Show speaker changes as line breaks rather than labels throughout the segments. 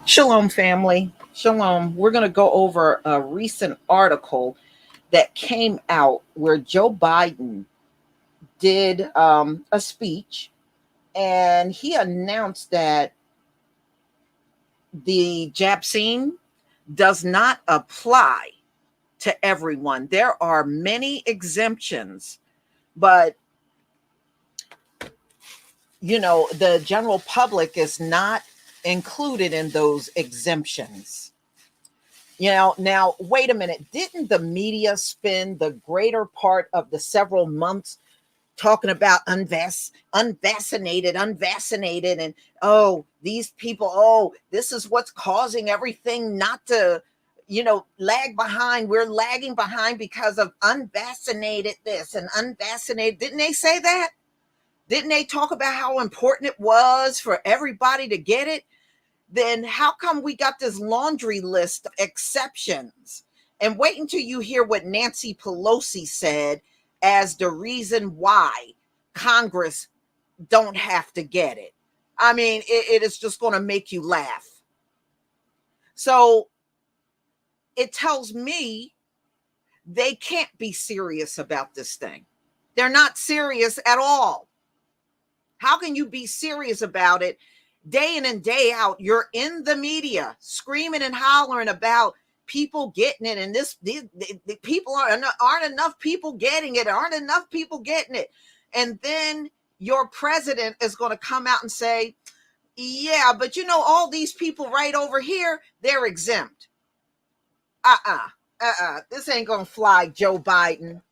Shalom, family. Shalom. We're going to go over a recent article that came out where Joe Biden did a speech, and he announced that the Jabcine does not apply to everyone. There are many exemptions, but the general public is not included in those exemptions. Now, wait a minute. Didn't the media spend the greater part of the several months talking about unvaccinated, and these people, this is what's causing everything not to, lag behind. We're lagging behind because of unvaccinated this and unvaccinated. Didn't they say that? Didn't they talk about how important it was for everybody to get it? Then how come we got this laundry list of exceptions? And wait until you hear what Nancy Pelosi said as the reason why Congress don't have to get it. I mean, it is just going to make you laugh. So it tells me they can't be serious about this thing. They're not serious at all. How can you be serious about it? Day in and day out, you're in the media screaming and hollering about people getting it, and the people aren't enough people getting it, aren't enough people getting it. And then your president is going to come out and say, yeah, but all these people right over here, they're exempt. This ain't going to fly, Joe Biden.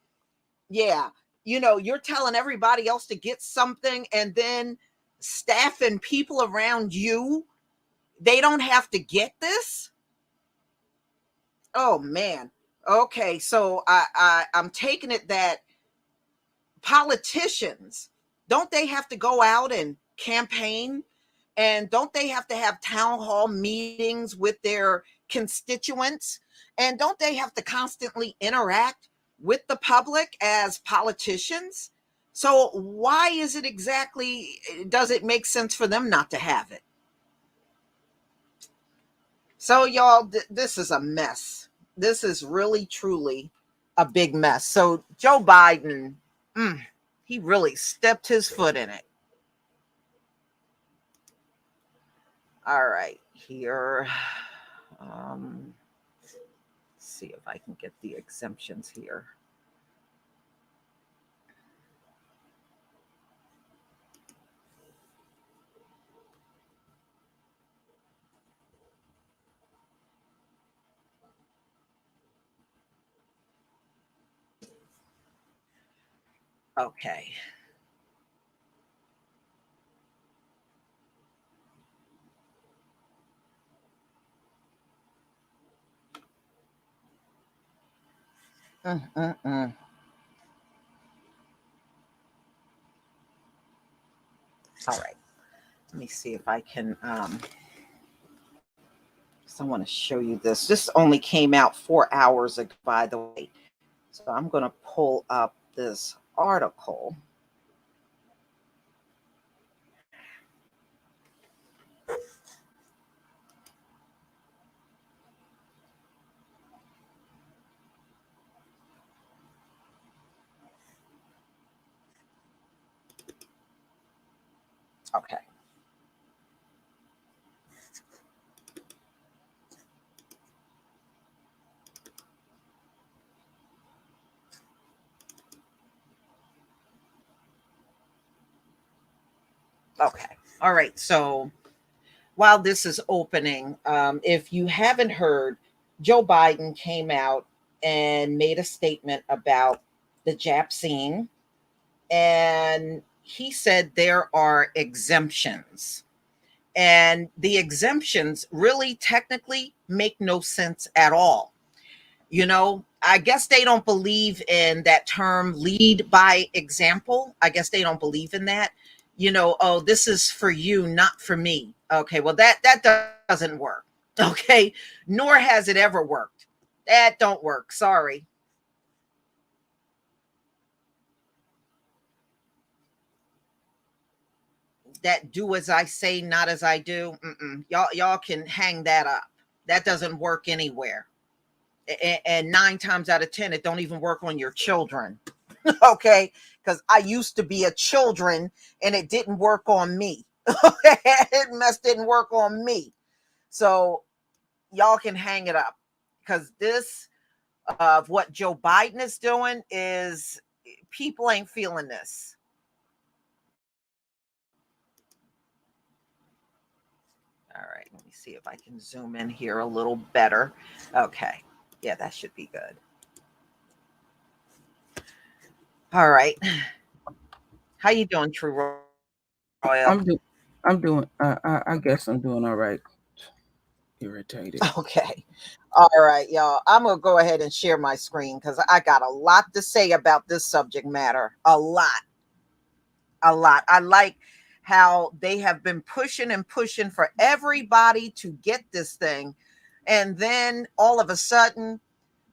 Yeah. You're telling everybody else to get something, and then staff and people around you, they don't have to get this. Oh man. Okay, so I'm taking it that politicians, don't they have to go out and campaign, and don't they have to have town hall meetings with their constituents, and don't they have to constantly interact with the public as politicians? So why is it exactly, does it make sense for them not to have it? So y'all, this is a mess. This is really, truly a big mess. So Joe Biden, he really stepped his foot in it. All right, here. Let's see if I can get the exemptions here. Okay. All right. Let me see if I can. So I want to show you this. This only came out 4 hours ago, by the way. So I'm going to pull up this article. Okay. Okay. All right. So while this is opening, if you haven't heard, Joe Biden came out and made a statement about the Jabcine, and he said there are exemptions. And the exemptions really technically make no sense at all. I guess they don't believe in that term lead by example. I guess they don't believe in that. Oh, this is for you, not for me. Okay, well that doesn't work. Okay, nor has it ever worked. That don't work. Sorry. that do as I say, not as I do. Y'all can hang that up. That doesn't work anywhere. And 9 times out of 10, it don't even work on your children. Okay, because I used to be a children and it didn't work on me. It didn't work on me. So y'all can hang it up, because this of what Joe Biden is doing is, people ain't feeling this. All right, let me see if I can zoom in here a little better. Okay, yeah, that should be good. All right, how you doing, True Royal?
I guess I'm doing all right. Irritated.
Okay, all right, y'all. I'm gonna go ahead and share my screen because I got a lot to say about this subject matter. A lot. I like how they have been pushing and pushing for everybody to get this thing. And then all of a sudden,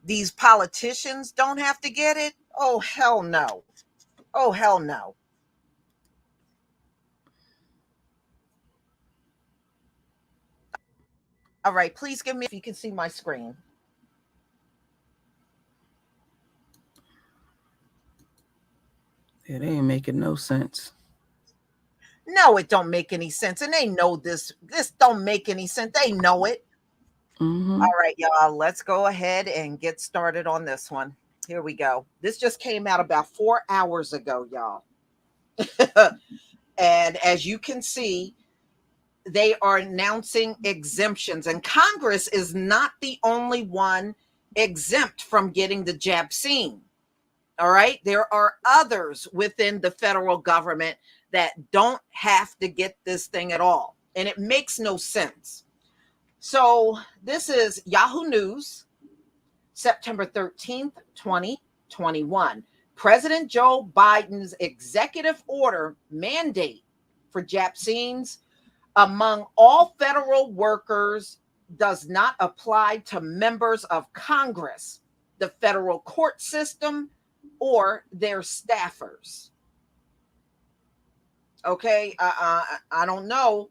these politicians don't have to get it. Oh, hell no. Oh, hell no. All right, please give me if you can see my screen.
It ain't making no sense.
No, it don't make any sense. And they know this. This don't make any sense. They know it.
Mm-hmm.
All right, y'all, let's go ahead and get started on this one. Here we go. This just came out about 4 hours ago, y'all. And as you can see, they are announcing exemptions, and Congress is not the only one exempt from getting the Jabcine. All right, there are others within the federal government that don't have to get this thing at all, and it makes no sense. So this is Yahoo News, September 13th, 2021. President Joe Biden's executive order mandate for Jabcines among all federal workers does not apply to members of Congress, the federal court system, or their staffers. Okay, I don't know.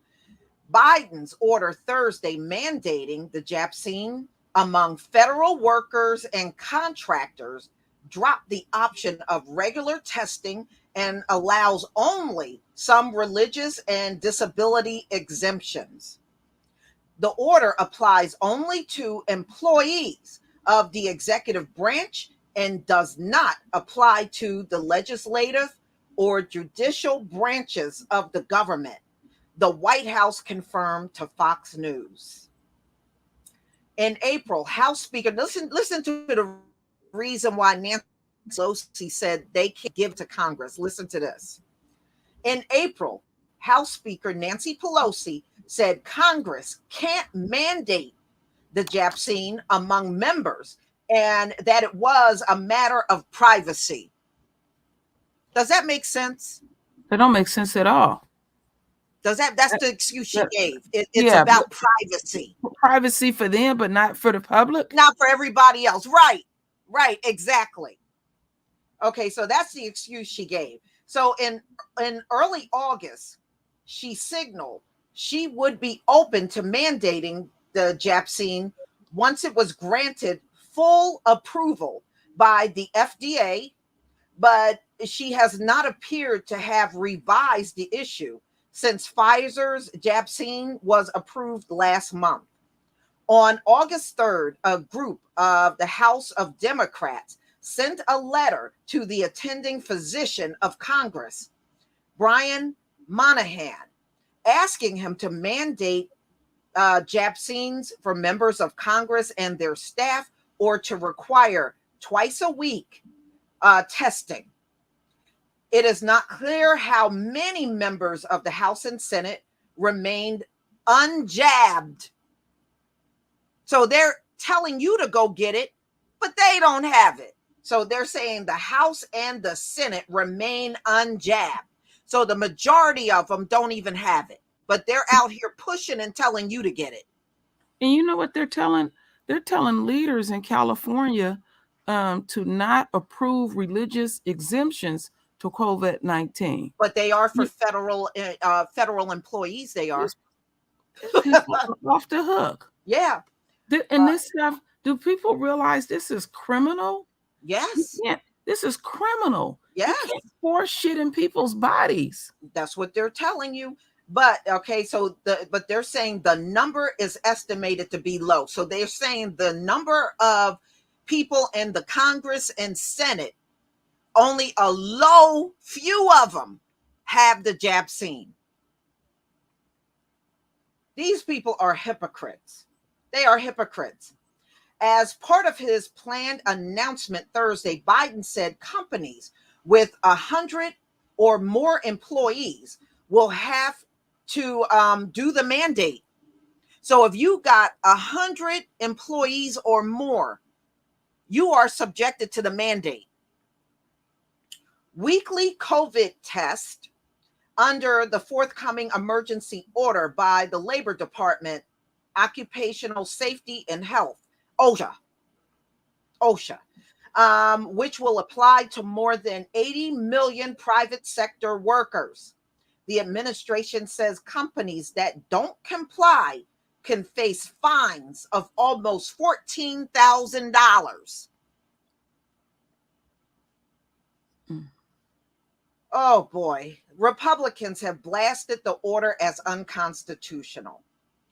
Biden's order Thursday mandating the Jabcine among federal workers and contractors dropped the option of regular testing and allows only some religious and disability exemptions. The order applies only to employees of the executive branch and does not apply to the legislative or judicial branches of the government, the White House confirmed to Fox News. In April, House Speaker, listen to the reason why Nancy Pelosi said they can't give to Congress. Listen to this. In April, House Speaker Nancy Pelosi said Congress can't mandate the Jabcine among members and that it was a matter of privacy. Does that make sense?
That don't make sense at all.
That's the excuse she gave. It's
yeah,
about privacy.
Privacy for them, but not for the public.
Not for everybody else. Right, exactly. Okay, so that's the excuse she gave. So in early August, she signaled she would be open to mandating the Jabcine once it was granted full approval by the FDA, but she has not appeared to have revised the issue since Pfizer's Jabcine was approved last month. On August 3rd, a group of the House of Democrats sent a letter to the attending physician of Congress, Brian Monahan, asking him to mandate Jabcines for members of Congress and their staff, or to require twice a week testing. It is not clear how many members of the House and Senate remained unjabbed. So they're telling you to go get it, but they don't have it. So they're saying the House and the Senate remain unjabbed. So the majority of them don't even have it, but they're out here pushing and telling you to get it.
And you know what they're telling? They're telling leaders in California to not approve religious exemptions for COVID-19.
But they are for federal employees. They are.
These people are off the hook.
Yeah.
And this stuff, do people realize this is criminal?
Yes.
This is criminal.
Yes.
You can't force shit in people's bodies.
That's what they're telling you. But okay, so but they're saying the number is estimated to be low. So they're saying the number of people in the Congress and Senate, only a low few of them have the Jabcine. These people are hypocrites. They are hypocrites. As part of his planned announcement Thursday, Biden said companies with 100 or more employees will have to do the mandate. So if you got 100 employees or more, you are subjected to the mandate. Weekly COVID test under the forthcoming emergency order by the Labor Department, Occupational Safety and Health, OSHA, which will apply to more than 80 million private sector workers. The administration says companies that don't comply can face fines of almost $14,000. Oh boy, Republicans have blasted the order as unconstitutional.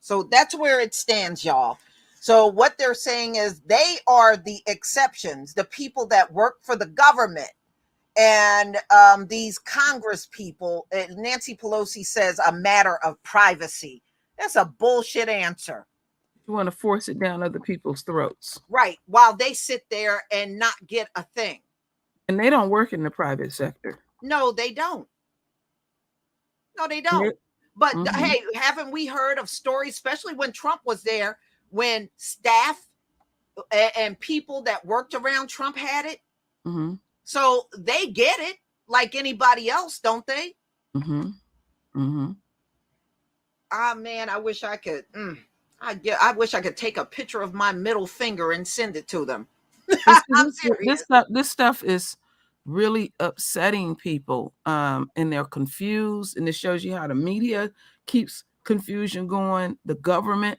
So that's where it stands, y'all. So what they're saying is they are the exceptions, the people that work for the government. And these Congress people, Nancy Pelosi says a matter of privacy. That's a bullshit answer.
You want to force it down other people's throats.
Right. While they sit there and not get a thing.
And they don't work in the private sector.
No, they don't. No, they don't. But hey, haven't we heard of stories, especially when Trump was there, when staff and people that worked around Trump had it?
Mm-hmm.
So they get it like anybody else, don't they?
Mm-hmm. Mm-hmm.
Ah, man, I wish I could. I wish I could take a picture of my middle finger and send it to them.
This stuff is really upsetting people, and they're confused. And it shows you how the media keeps confusion going. The government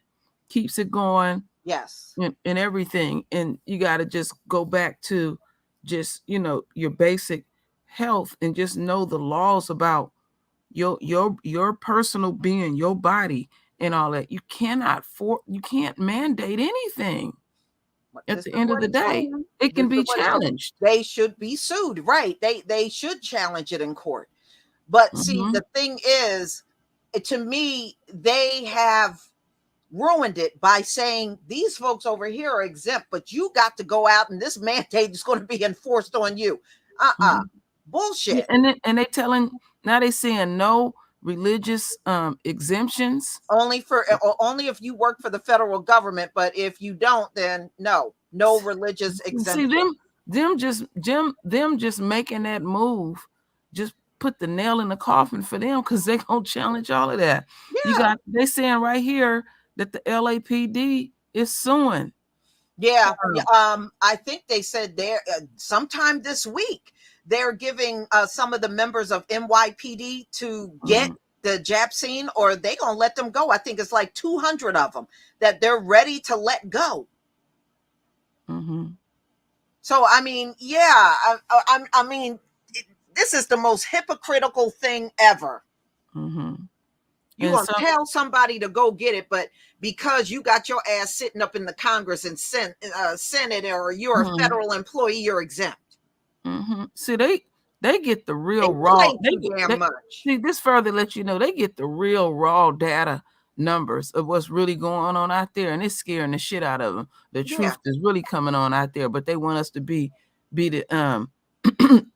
keeps it going.
Yes.
And everything. And you got to just go back to just, your basic health and just know the laws about your personal being, your body and all that. You can't mandate anything. At the end of the day, it can be challenged.
They should be sued, right? They should challenge it in court. But see, the thing is, to me, they have ruined it by saying these folks over here are exempt, but you got to go out and this mandate is going to be enforced on you. Bullshit.
Yeah, and they telling now they saying no religious exemptions.
Only if you work for the federal government, but if you don't, then no religious exemption.
See them just making that move just put the nail in the coffin for them, because they're gonna challenge all of that. Yeah. They saying right here that the LAPD is suing.
Yeah. I think they said there sometime this week they're giving some of the members of NYPD to get the Jabcine, or they gonna let them go. I think it's like 200 of them that they're ready to let go. So I mean, yeah, I mean, this is the most hypocritical thing ever. You want to tell somebody to go get it, but because you got your ass sitting up in the Congress and Senate, or you're a federal employee, you're exempt.
See, they get the real raw. See, this further lets you know they get the real raw data numbers of what's really going on out there, and it's scaring the shit out of them. The truth is really coming on out there, but they want us to be the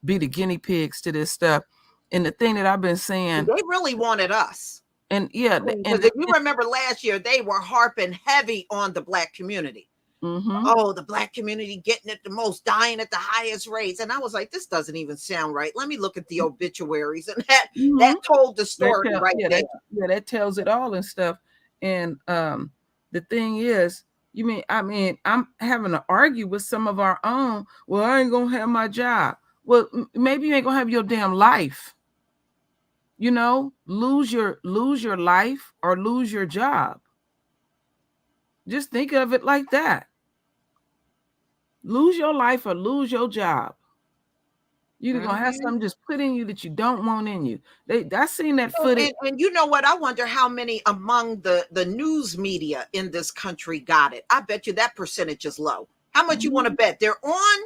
be the guinea pigs to this stuff. And the thing that I've been saying,
they really wanted us.
And yeah,
because if you remember last year, they were harping heavy on the Black community. Oh, the Black community getting it the most, dying at the highest rates. And I was like, this doesn't even sound right. Let me look at the obituaries. And that told the story there.
That tells it all and stuff. And the thing is, I'm having to argue with some of our own. Well, I ain't gonna have my job. Well, maybe you ain't gonna have your damn life. You know, lose your life or lose your job. Just think of it like that. Lose your life or lose your job. You're gonna have something just put in you that you don't want in you. I seen that footage.
And you know what? I wonder how many among the news media in this country got it. I bet you that percentage is low. How much you want to bet? They're on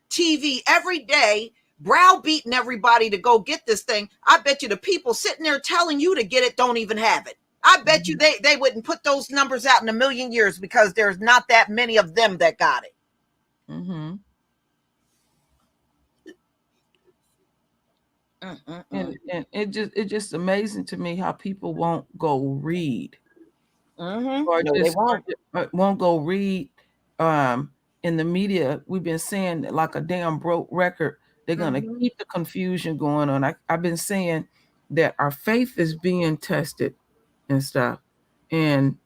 TV every day, browbeating everybody to go get this thing. I bet you the people sitting there telling you to get it don't even have it. I bet you they wouldn't put those numbers out in a million years because there's not that many of them that got it.
Mm-hmm. And it just amazing to me how people won't go read. Or
no,
just won't go read in the media. We've been saying that like a damn broke record. They're gonna keep the confusion going on. I've been saying that our faith is being tested and stuff, and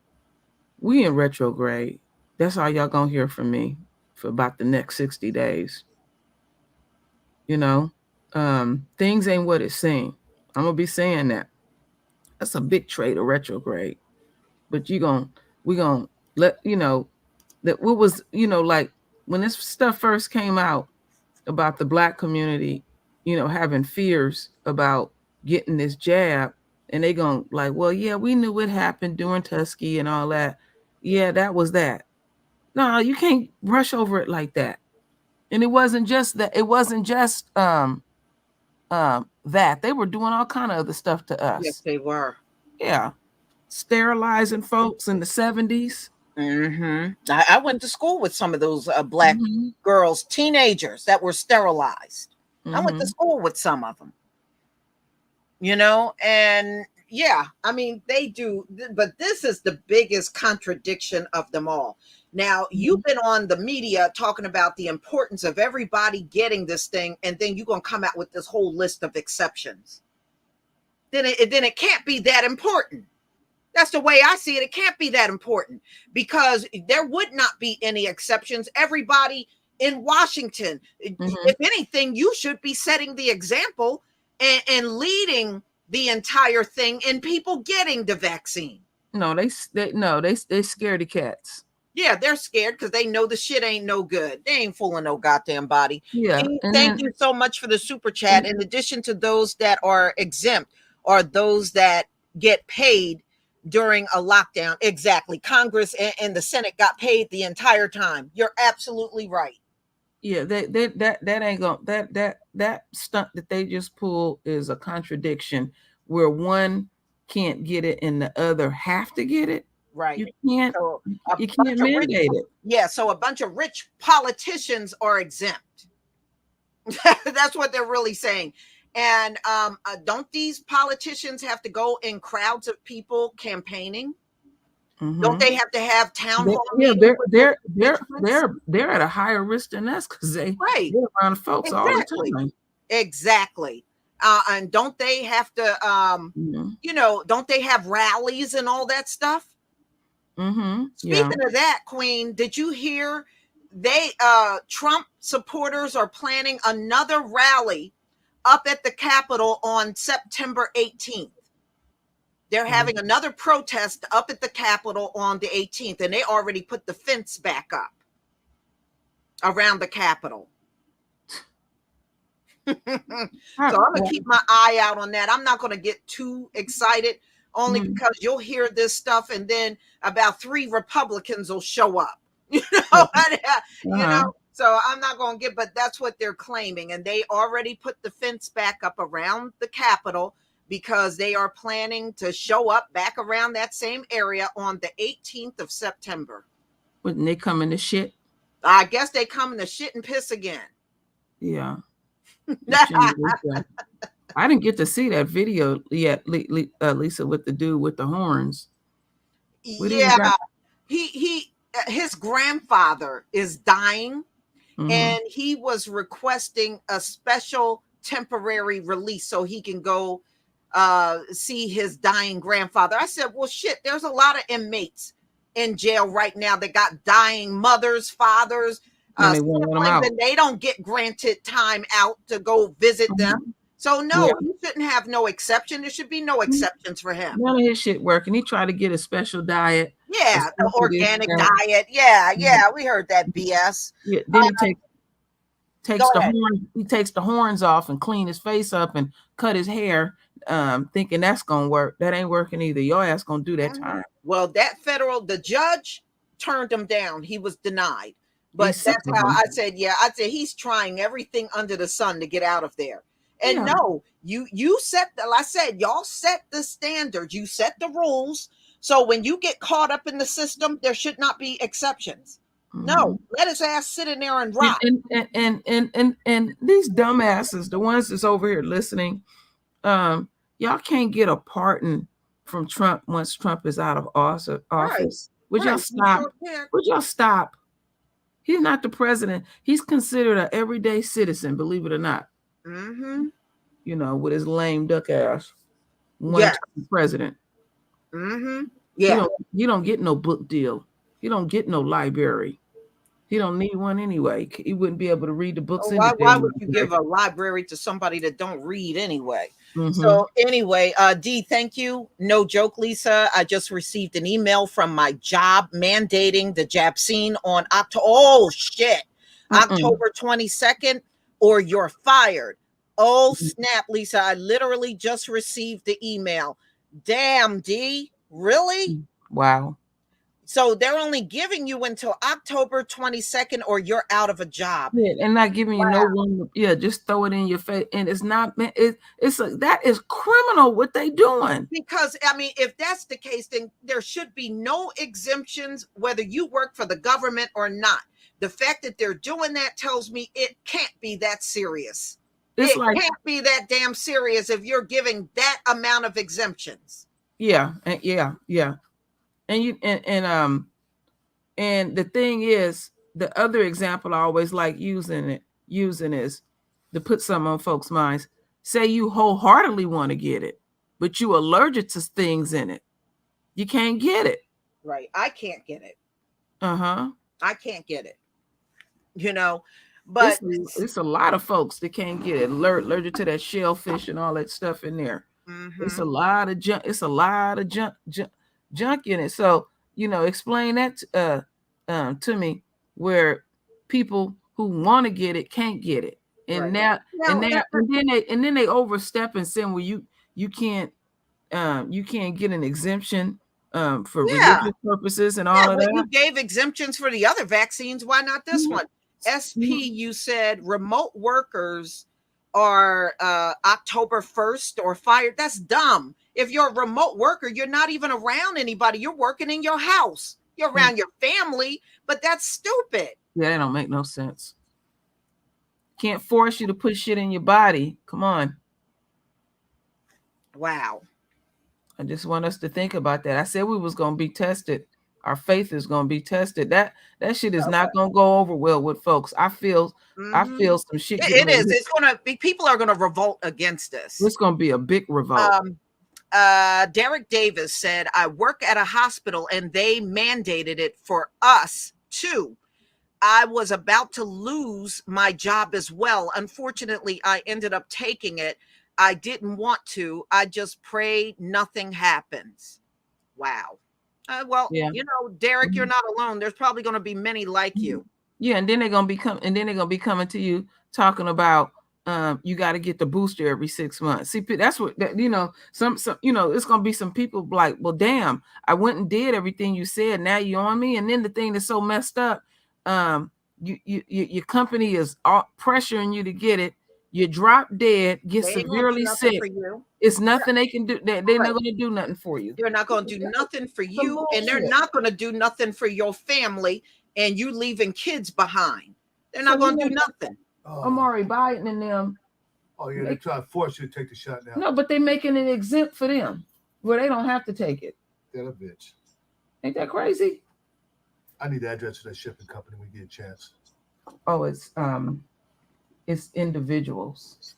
we in retrograde. That's all y'all gonna hear from me for about the next 60 days. You know, things ain't what it seems. I'm gonna be saying that. That's a big trait of retrograde. But we gonna let you know that what was, like when this stuff first came out about the Black community, having fears about getting this jab, and they gonna like, well, yeah, we knew what happened during Tuskegee and all that. Yeah, that was that. No, you can't brush over it like that. And it wasn't just that. It wasn't just that they were doing all kind of other stuff to us.
Yes, they were.
Yeah, sterilizing folks in the 70s.
I went to school with some of those Black girls, teenagers that were sterilized. I went to school with some of them, and yeah, I mean, they do, but this is the biggest contradiction of them all. Now, you've been on the media talking about the importance of everybody getting this thing, and then you're going to come out with this whole list of exceptions. Then it can't be that important. That's the way I see it. It can't be that important because there would not be any exceptions. Everybody in Washington, if anything, you should be setting the example and leading the entire thing in people getting the vaccine.
No, they scared of cats.
Yeah, they're scared because they know the shit ain't no good. They ain't fooling no goddamn body.
Yeah.
Thank you so much for the super chat. In addition to those that are exempt or those that get paid during a lockdown. Exactly. Congress and the Senate got paid the entire time. You're absolutely right.
Yeah, that ain't gonna that stunt that they just pulled is a contradiction where one can't get it and the other have to get it.
Right.
You can't mandate it.
Yeah, so a bunch of rich politicians are exempt. That's what they're really saying. And don't these politicians have to go in crowds of people campaigning? Don't they have to have town hall meetings?
Yeah, they're at a higher risk than us because they're around folks all the time.
Exactly. And don't they have to don't they have rallies and all that stuff? Speaking of that, Queen, did you hear Trump supporters are planning another rally up at the Capitol on September 18th. They're having another protest up at the Capitol on the 18th, and they already put the fence back up around the Capitol. So I'm going to keep my eye out on that. I'm not going to get too excited, only because you'll hear this stuff, and then about 3 Republicans will show up. You know, so I'm not going to get, but that's what they're claiming. And they already put the fence back up around the Capitol because they are planning to show up back around that same area on the 18th of September.
Wouldn't they come in to shit?
I guess they come in to shit and piss again.
Yeah. I didn't get to see that video yet, Lisa, with the dude with the horns.
Yeah. His grandfather is dying, and he was requesting a special temporary release so he can go see his dying grandfather. I said, well, shit, there's a lot of inmates in jail right now that got dying mothers, fathers, siblings, and they don't get granted time out to go visit them. So no, he shouldn't have no exception. There should be no exceptions for him.
None of his shit working. He tried to get a special diet.
Yeah, the organic diet. Yeah, we heard that BS.
Yeah, then he takes the horns off and clean his face up and cut his hair, thinking that's gonna work. That ain't working either. Your ass gonna do that time.
Well, the judge turned him down. He was denied. But that's how I said, he's trying everything under the sun to get out of there. And no, you set like I said, y'all set the standards, you set the rules. So when you get caught up in the system, there should not be exceptions. No, let his ass sit in there and rock.
And these dumbasses, the ones that's over here listening, y'all can't get a pardon from Trump once Trump is out of office. Right. Would y'all stop? Would y'all stop? He's not the president. He's considered an everyday citizen, believe it or not. You know, with his lame duck ass. President.
Yeah.
You don't get no book deal. You don't get no library. He don't need one anyway. He wouldn't be able to read the books.
Why would you give a library to somebody that don't read anyway? So anyway, D, thank you. No joke, Lisa. I just received an email from my job mandating the Jabcine on October 22nd, or you're fired. Oh, snap, Lisa. I literally just received the email. Damn, D. Really?
Wow.
So they're only giving you until October 22nd, or you're out of a job.
Yeah, and not giving you no one. Yeah, just throw it in your face. And it's not. That is criminal what they doing.
Because I mean, if that's the case, then there should be no exemptions, whether you work for the government or not. The fact that they're doing that tells me it can't be that serious. It can't be that damn serious if you're giving that amount of exemptions.
Yeah. And the thing is, the other example I always like using is to put something on folks' minds. Say you wholeheartedly want to get it, but you allergic to things in it. You can't get it.
Right. I can't get it.
I
can't get it. You know, but
it's a lot of folks that can't get it. Allergic to that shellfish and all that stuff in there. It's a lot of junk. It's a lot of junk in it. So, you know, explain that to me, where people who want to get it can't get it, and then they overstep and say, well, you can't get an exemption for religious purposes and all of that.
You gave exemptions for the other vaccines. Why not this one? SP, you said remote workers are October 1st or fired. That's dumb. If you're a remote worker, you're not even around anybody. You're working in your house. You're around your family, but that's stupid.
Yeah, that don't make no sense. Can't force you to put shit in your body. Come on.
Wow.
I just want us to think about that. I said we was going to be tested. Our faith is going to be tested. That shit is not going to go over well with folks. I feel some shit.
It is. It's going to be, people are going to revolt against this.
It's going to be a big revolt.
Derek Davis said, I work at a hospital and they mandated it for us too. I was about to lose my job as well. Unfortunately, I ended up taking it. I didn't want to. I just prayed nothing happens. Wow. You know, Derek, you're not alone. There's probably going to be many like you.
Yeah, and then they're going to be coming to you talking about you got to get the booster every 6 months. See, that's what some it's going to be some people like, well, damn, I went and did everything you said. Now you on me. And then the thing that's so messed up, your company is pressuring you to get it. You drop dead, get severely sick. It's nothing they can do. They're not going to do nothing for you.
They're not going to do nothing for you, and they're not going to do nothing for your family, and you leaving kids behind. They're not going to do nothing.
Amari Biden and them.
Oh yeah, they try to force you to take the shot now.
No, but they're making it exempt for them, where they don't have to take it.
They're a bitch.
Ain't that crazy?
I need the address of that shipping company when you get a chance.
Oh, it's individuals.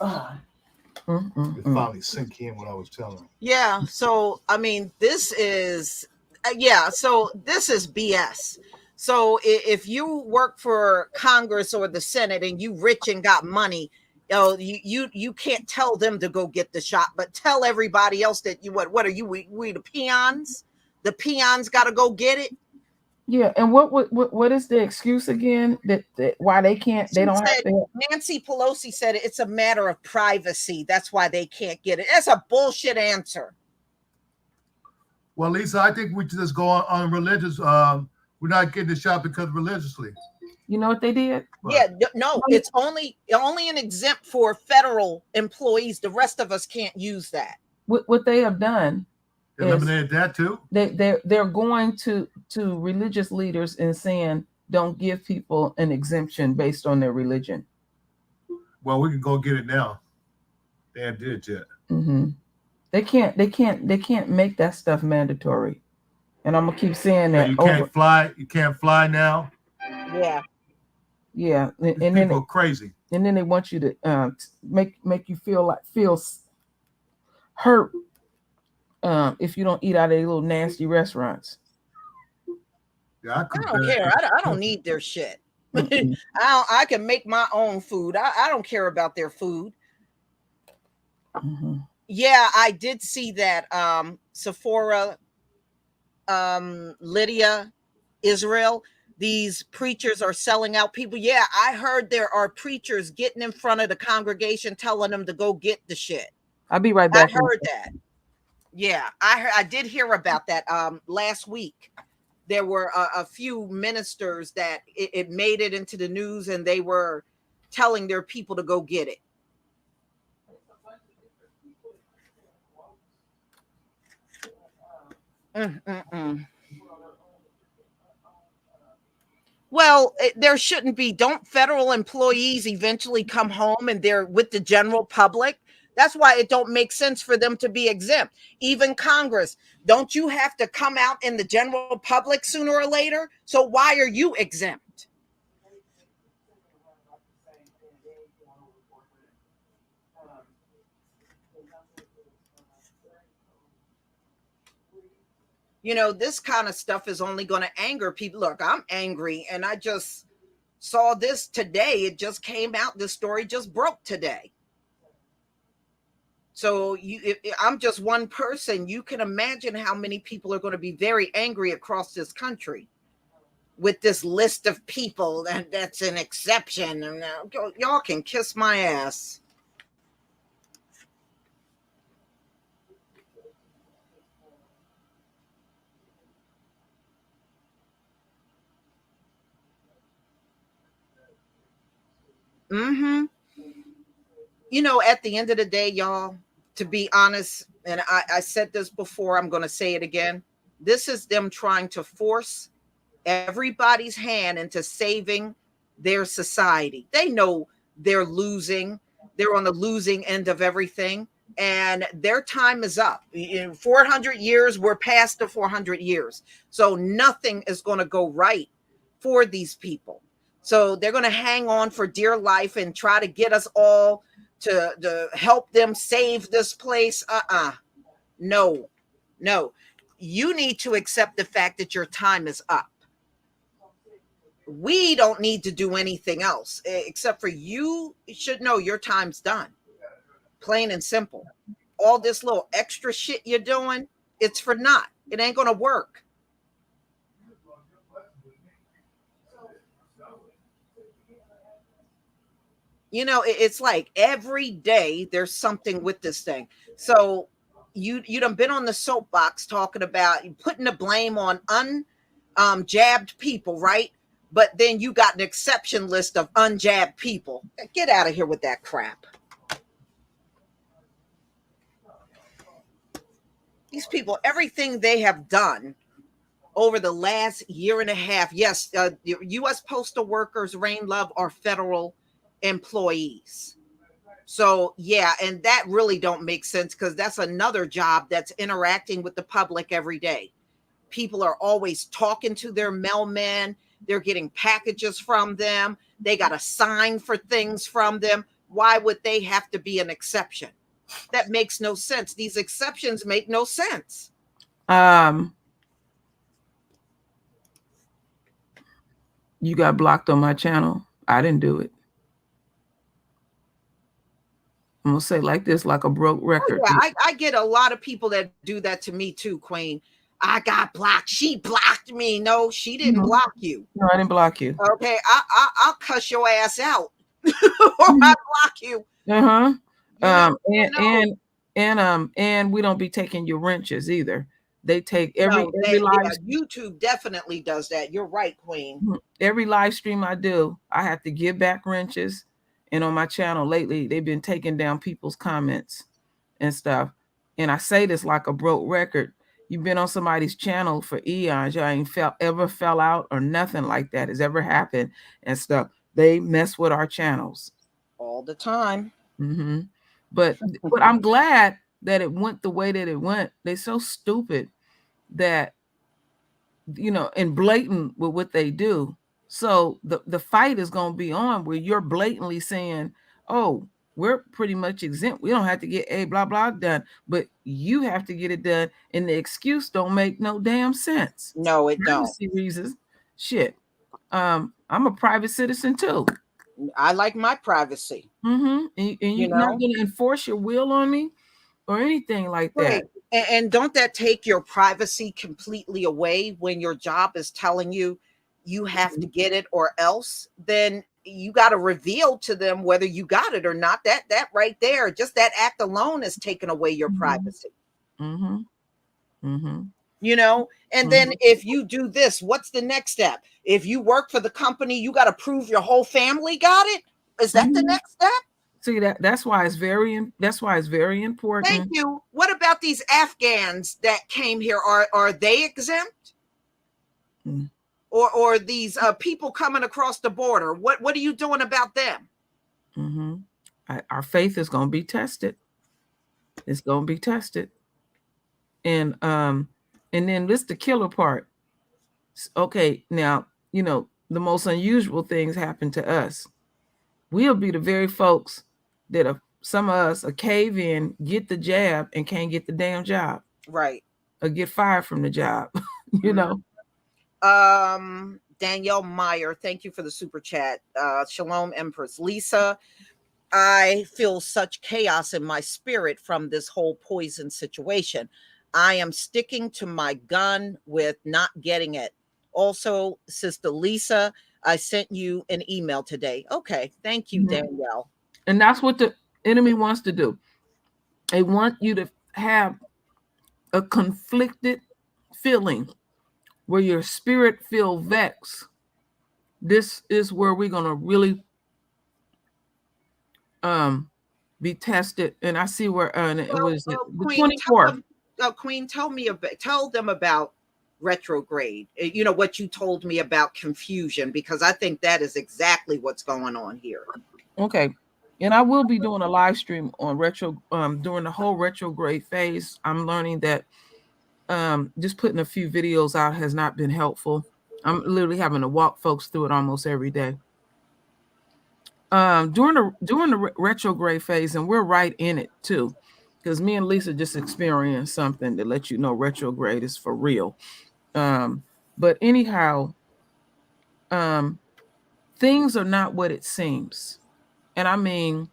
It finally sink in what I was telling them.
Yeah. So, I mean, this is BS. So if you work for Congress or the Senate and you rich and got money, you can't tell them to go get the shot, but tell everybody else that what are you? We the peons? The peons got to go get it.
Yeah, and what is the excuse again that why they can't? They don't have to.
Nancy Pelosi said it's a matter of privacy. That's why they can't get it. That's a bullshit answer.
Well, Lisa, I think we just go on religious. We're not getting the shot because religiously.
You know what they did?
Yeah, no, it's only an exempt for federal employees. The rest of us can't use that.
What they have done,
eliminated that too.
They're going to religious leaders and saying, don't give people an exemption based on their religion.
Well, we can go get it now. They haven't did it yet.
Mm-hmm. They can't make that stuff mandatory. And I'm gonna keep saying that.
You can't fly. You can't fly now.
Yeah.
Yeah. And
people
then
are crazy.
And then they want you to make you feel hurt if you don't eat out of their little nasty restaurants.
Yeah,
I don't care. I don't need their shit. I can make my own food. I don't care about their food.
Mm-hmm.
Yeah, I did see that Sephora, Lydia, Israel, these preachers are selling out people. Yeah, I heard there are preachers getting in front of the congregation telling them to go get the shit.
I'll be right back.
I heard that. Yeah, I did hear about that last week. There were a few ministers that it made it into the news, and they were telling their people to go get it. Well, there shouldn't be. Don't federal employees eventually come home and they're with the general public? That's why it don't make sense for them to be exempt. Even Congress, don't you have to come out in the general public sooner or later? So why are you exempt? You know, this kind of stuff is only going to anger people. Look, I'm angry, and I just saw this today. It just came out. This story just broke today. So I'm just one person. You can imagine how many people are going to be very angry across this country with this list of people that's an exception. And y'all can kiss my ass. Mm-hmm. You know, at the end of the day, y'all, to be honest, and I said this before, I'm going to say it again. This is them trying to force everybody's hand into saving their society. They know they're losing. They're on the losing end of everything. And their time is up. In 400 years, we're past the 400 years. So nothing is going to go right for these people. So they're going to hang on for dear life and try to get us all to help them save this place. No. You need to accept the fact that your time is up. We don't need to do anything else except for you should know your time's done. Plain and simple. All this little extra shit you're doing, it's for naught. It ain't going to work. You know, it's like every day there's something with this thing. So you done been on the soapbox talking about putting the blame on unjabbed people, right? But then you got an exception list of unjabbed people. Get out of here with that crap. These people, everything they have done over the last year and a half. Yes, U.S. postal workers, Rain Love, are federal employees. So yeah, and that really don't make sense because that's another job that's interacting with the public every day. People are always talking to their mailmen. They're getting packages from them. They got to sign for things from them. Why would they have to be an exception? That makes no sense. These exceptions make no sense.
You got blocked on my channel. I didn't do it. I'm gonna say like this, like a broke record.
Oh, yeah, I get a lot of people that do that to me too, Queen. I got blocked. She blocked me. No, she didn't block you.
No, I didn't block you.
Okay, I'll cuss your ass out or I block you.
And we don't be taking your wrenches either. They take every live.
YouTube definitely does that. You're right, Queen.
Every live stream I do, I have to give back wrenches. And on my channel lately, they've been taking down people's comments and stuff. And I say this like a broke record. You've been on somebody's channel for eons. Y'all ain't ever fell out or nothing like that has ever happened and stuff. They mess with our channels
all the time.
But I'm glad that it went the way that it went. They're so stupid that, and blatant with what they do. So the fight is going to be on where you're blatantly saying, oh, we're pretty much exempt. We don't have to get a blah, blah done, but you have to get it done. And the excuse don't make no damn sense.
No, it don't.
Reasons. Shit. I'm a private citizen too.
I like my privacy.
And you're not going to enforce your will on me or anything like that.
And don't that take your privacy completely away when your job is telling you you have to get it or else? Then you got to reveal to them whether you got it or not. That right there, just that act alone is taking away your privacy. And then if you do this, what's the next step? If you work for the company, you got to prove your whole family got it. Is that the next step?
See, that's why it's very important.
Thank you. What about these Afghans that came here? Are they exempt? Or these people coming across the border? What are you doing about them?
Our faith is going to be tested. It's going to be tested. And then this the killer part. Okay, now, the most unusual things happen to us. We'll be the very folks that some of us cave in, get the jab, and can't get the damn job.
Right.
Or get fired from the job,
Danielle Meyer, thank you for the super chat. Shalom, Empress. Lisa, I feel such chaos in my spirit from this whole poison situation. I am sticking to my gun with not getting it. Also, Sister Lisa, I sent you an email today. Okay, thank you, Danielle.
And that's what the enemy wants to do. They want you to have a conflicted feeling where your spirit feel vexed. This is where we're going to really be tested. And I see where it was the 24th.
Queen, tell them about retrograde. What you told me about confusion, because I think that is exactly what's going on here.
Okay. And I will be doing a live stream on during the whole retrograde phase. I'm learning that just putting a few videos out has not been helpful. I'm literally having to walk folks through it almost every day. During the retrograde phase, and we're right in it too, because me and Lisa just experienced something to let you know retrograde is for real. But anyhow, things are not what it seems. And I mean,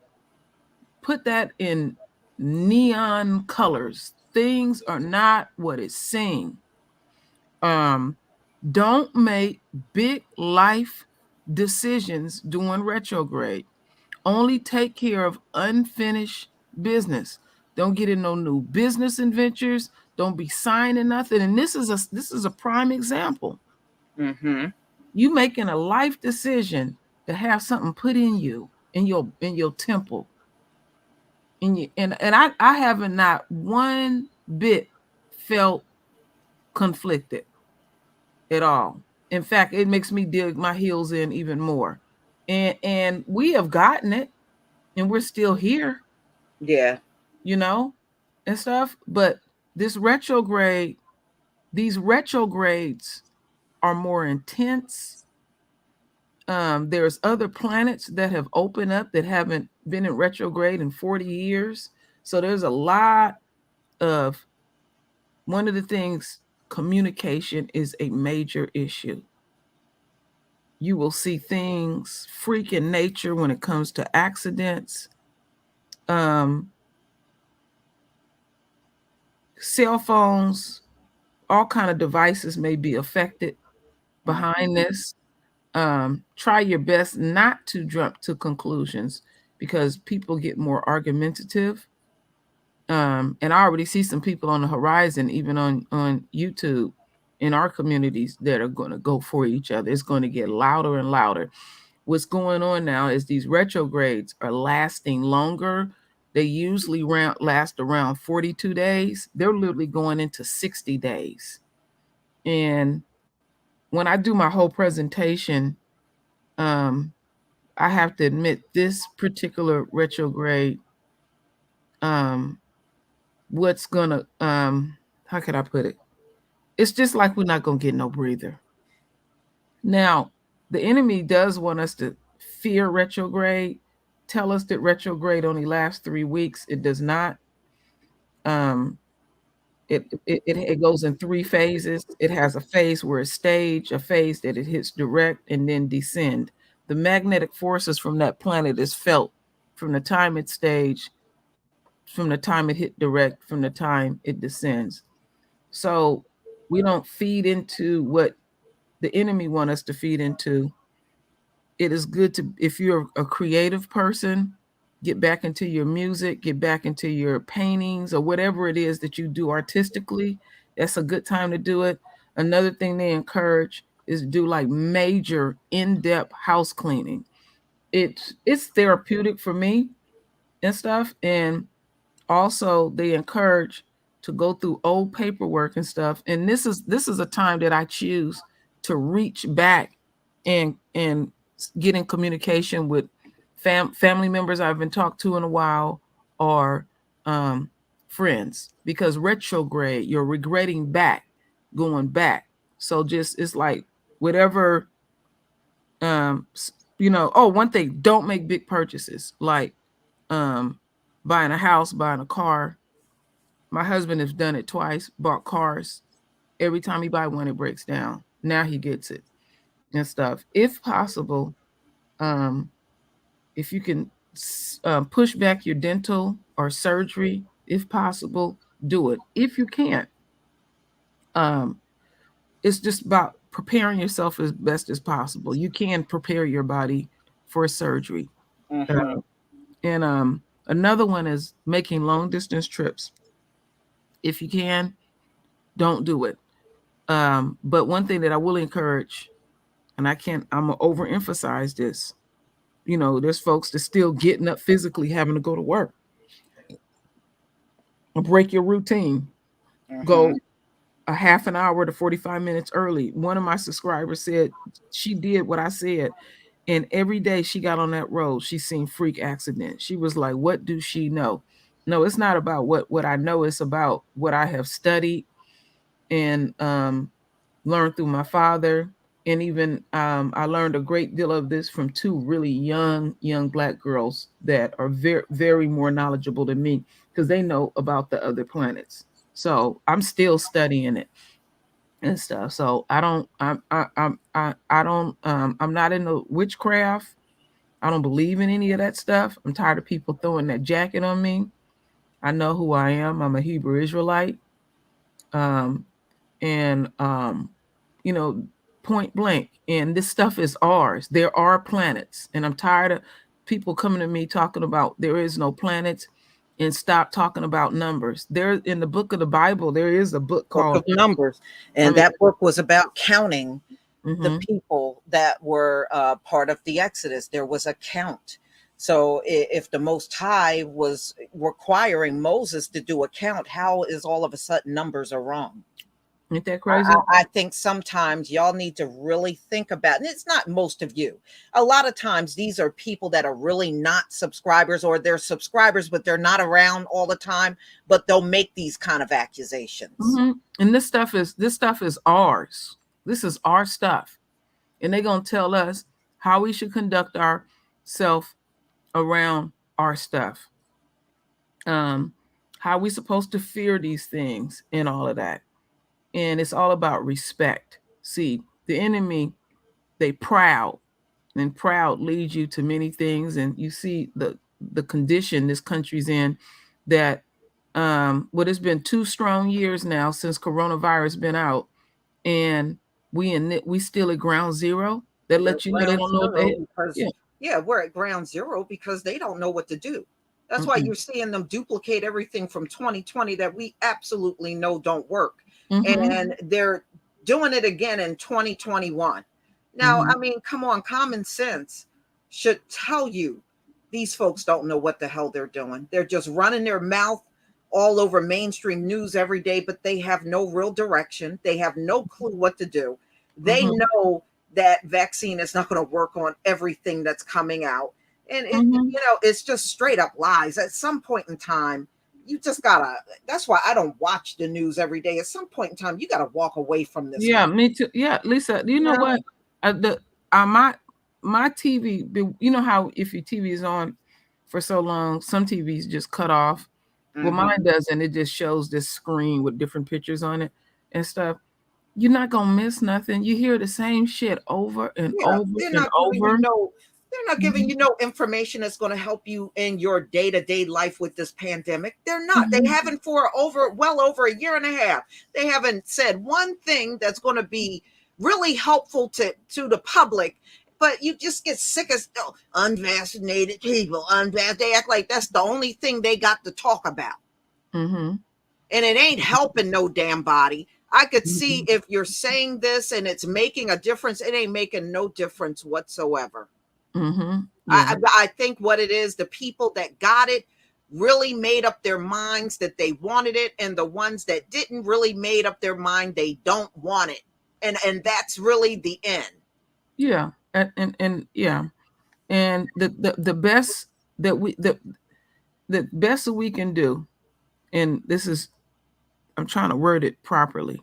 put that in neon colors. Things are not what it seems. Don't make big life decisions during retrograde. Only take care of unfinished business. Don't get in no new business adventures. Don't be signing nothing. And this is a prime example. You making a life decision to have something put in you, in your temple. And I haven't not one bit felt conflicted at all. In fact, it makes me dig my heels in even more. And we have gotten it, and we're still here.
Yeah.
And stuff. But these retrogrades are more intense. There's other planets that have opened up that haven't been in retrograde in 40 years. So there's a lot of, one of the things, communication is a major issue. you will see things freak in nature when it comes to accidents. Cell phones, all kind of devices may be affected behind this. Try your best not to jump to conclusions because people get more argumentative. And I already see some people on the horizon, even on YouTube in our communities, that are going to go for each other. It's going to get louder and louder. What's going on now is these retrogrades are lasting longer. They usually last around 42 days. They're literally going into 60 days. And when I do my whole presentation, I have to admit this particular retrograde, what's gonna, how could I put it? It's just like we're not gonna get no breather. Now, the enemy does want us to fear retrograde, tell us that retrograde only lasts 3 weeks. It does not. It goes in 3 phases. It has a phase where it's stage, a phase that it hits direct, and then descend. The magnetic forces from that planet is felt from the time it staged, from the time it hit direct, from the time it descends. So we don't feed into what the enemy want us to feed into. It is good to, if you're a creative person, get back into your music, get back into your paintings or whatever it is that you do artistically. That's a good time to do it. Another thing they encourage is to do like major in-depth house cleaning. It's therapeutic for me and stuff. And also they encourage to go through old paperwork and stuff. And this is a time that I choose to reach back and get in communication with family members I haven't talked to in a while, or friends, because retrograde, you're regretting going back. So just, it's like whatever, one thing, don't make big purchases like buying a house, buying a car. My husband has done it twice, bought cars. Every time he buy one, it breaks down. Now he gets it and stuff. If possible, if you can push back your dental or surgery, if possible, do it. If you can't, it's just about preparing yourself as best as possible. You can prepare your body for surgery.
Mm-hmm.
And another one is making long distance trips. If you can, don't do it. But one thing that I will encourage, and I'm gonna overemphasize this, there's folks that still getting up physically, having to go to work. Break your routine.
Mm-hmm.
Go a half an hour to 45 minutes early. One of my subscribers said she did what I said, and every day she got on that road, she seen freak accidents. She was like, what do she know? No, it's not about what I know. It's about what I have studied and learned through my father. And even I learned a great deal of this from 2 really young Black girls that are very, very more knowledgeable than me, because they know about the other planets. So I'm still studying it and stuff. So I'm not into witchcraft. I don't believe in any of that stuff. I'm tired of people throwing that jacket on me. I know who I am. I'm a Hebrew Israelite. Point blank. And this stuff is ours. There are planets. And I'm tired of people coming to me talking about there is no planets, and stop talking about numbers. There, in the book of the Bible, there is a book called
Numbers. And that book was about counting the people that were part of the Exodus. There was a count. So if the Most High was requiring Moses to do a count, how is all of a sudden numbers are wrong?
Ain't that crazy?
I think sometimes y'all need to really think about, and it's not most of you. A lot of times these are people that are really not subscribers, or they're subscribers, but they're not around all the time, but they'll make these kind of accusations.
And this stuff is ours. This is our stuff. And they're going to tell us how we should conduct ourselves around our stuff. How we supposed to fear these things and all of that. And it's all about respect. See, the enemy they proud, and proud leads you to many things. And you see the condition this country's in, that it's been 2 strong years now since coronavirus been out, and we still at ground zero. That lets you know they don't know what they.
Yeah, we're at ground zero because they don't know what to do. That's why you're seeing them duplicate everything from 2020 that we absolutely know don't work. And they're doing it again in 2021. Now, I mean, come on, common sense should tell you these folks don't know what the hell they're doing. They're just running their mouth all over mainstream news every day, but they have no real direction. They have no clue what to do. They know that vaccine is not going to work on everything that's coming out. And it's just straight up lies. At some point in time, you just gotta, that's why I don't watch the news every day. At some point in time, you gotta walk away from this.
Yeah, me too. Yeah, Lisa, do you know what? My TV, you know how if your TV is on for so long, some TVs just cut off. Well, mine doesn't. It just shows this screen with different pictures on it and stuff. You're not gonna miss nothing. You hear the same shit over and over and over.
They're not giving you no information that's going to help you in your day-to-day life with this pandemic. They're not. They haven't for well over a year and a half. They haven't said one thing that's going to be really helpful to the public. But you just get sick of unvaccinated people. They act like that's the only thing they got to talk about. And it ain't helping no damn body. I could see if you're saying this and it's making a difference, it ain't making no difference whatsoever. I think what it is, the people that got it really made up their minds that they wanted it, and the ones that didn't really made up their mind they don't want it, and that's really the end.
Yeah, and yeah, and the best that the best that we can do, and this is, I'm trying to word it properly.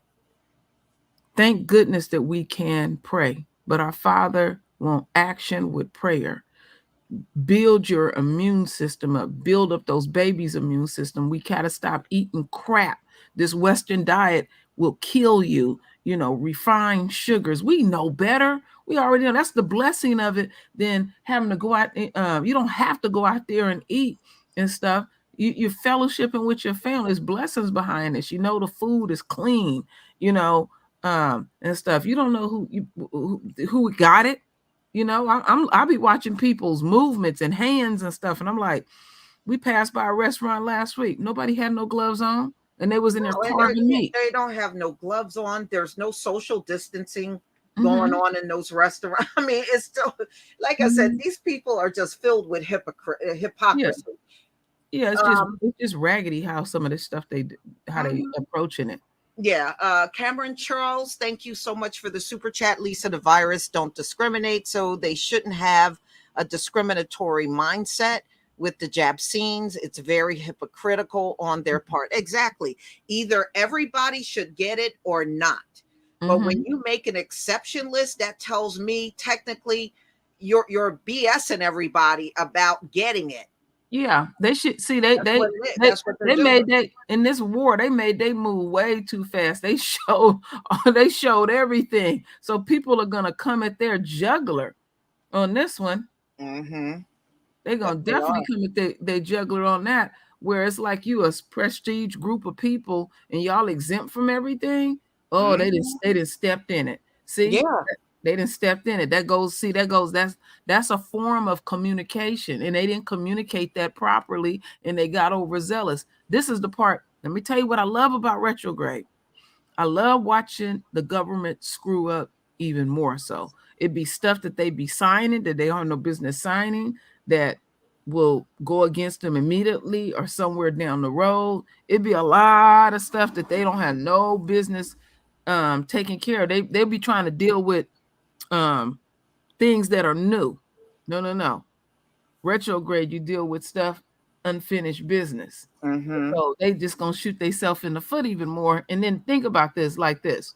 Thank goodness that we can pray, but our Father wants action with prayer. Build your immune system up, build up those babies' immune system. We gotta stop eating crap. This Western diet will kill you, refined sugars. We know better. We already know that's the blessing of it than having to go out. You don't have to go out there and eat and stuff. You're fellowshipping with your family. There's blessings behind this. The food is clean, and stuff. You don't know who got it. I'll be watching people's movements and hands and stuff, and I'm like, we passed by a restaurant last week. Nobody had no gloves on, and they was in there carving meat.
They don't have no gloves on. There's no social distancing going on in those restaurants. I mean, it's still, like I said, these people are just filled with hypocrisy.
Yeah, it's just raggedy how some of this stuff they approaching it.
Yeah. Cameron Charles, thank you so much for the super chat. Lisa, the virus don't discriminate, so they shouldn't have a discriminatory mindset with the Jabcines. It's very hypocritical on their part. Exactly. Either everybody should get it or not. But when you make an exception list, that tells me technically you're BSing everybody about getting it.
Yeah, they should see they made that in this war. They made they move way too fast. They showed everything. So people are gonna come at their juggler on this one. They're gonna definitely come at their juggler on that. Where it's like you a prestige group of people and y'all exempt from everything. Oh, they didn't stepped in it. See, they didn't stepped in it. That's a form of communication, and they didn't communicate that properly, and they got overzealous. This is the part. Let me tell you what I love about retrograde. I love watching the government screw up even more. So it'd be stuff that they be signing that they don't have no business signing, that will go against them immediately or somewhere down the road. It'd be a lot of stuff that they don't have no business taking care of. They'll be trying to deal with things that are new. No. Retrograde, you deal with stuff, unfinished business. So they just gonna shoot themselves in the foot even more. And then think about this like this.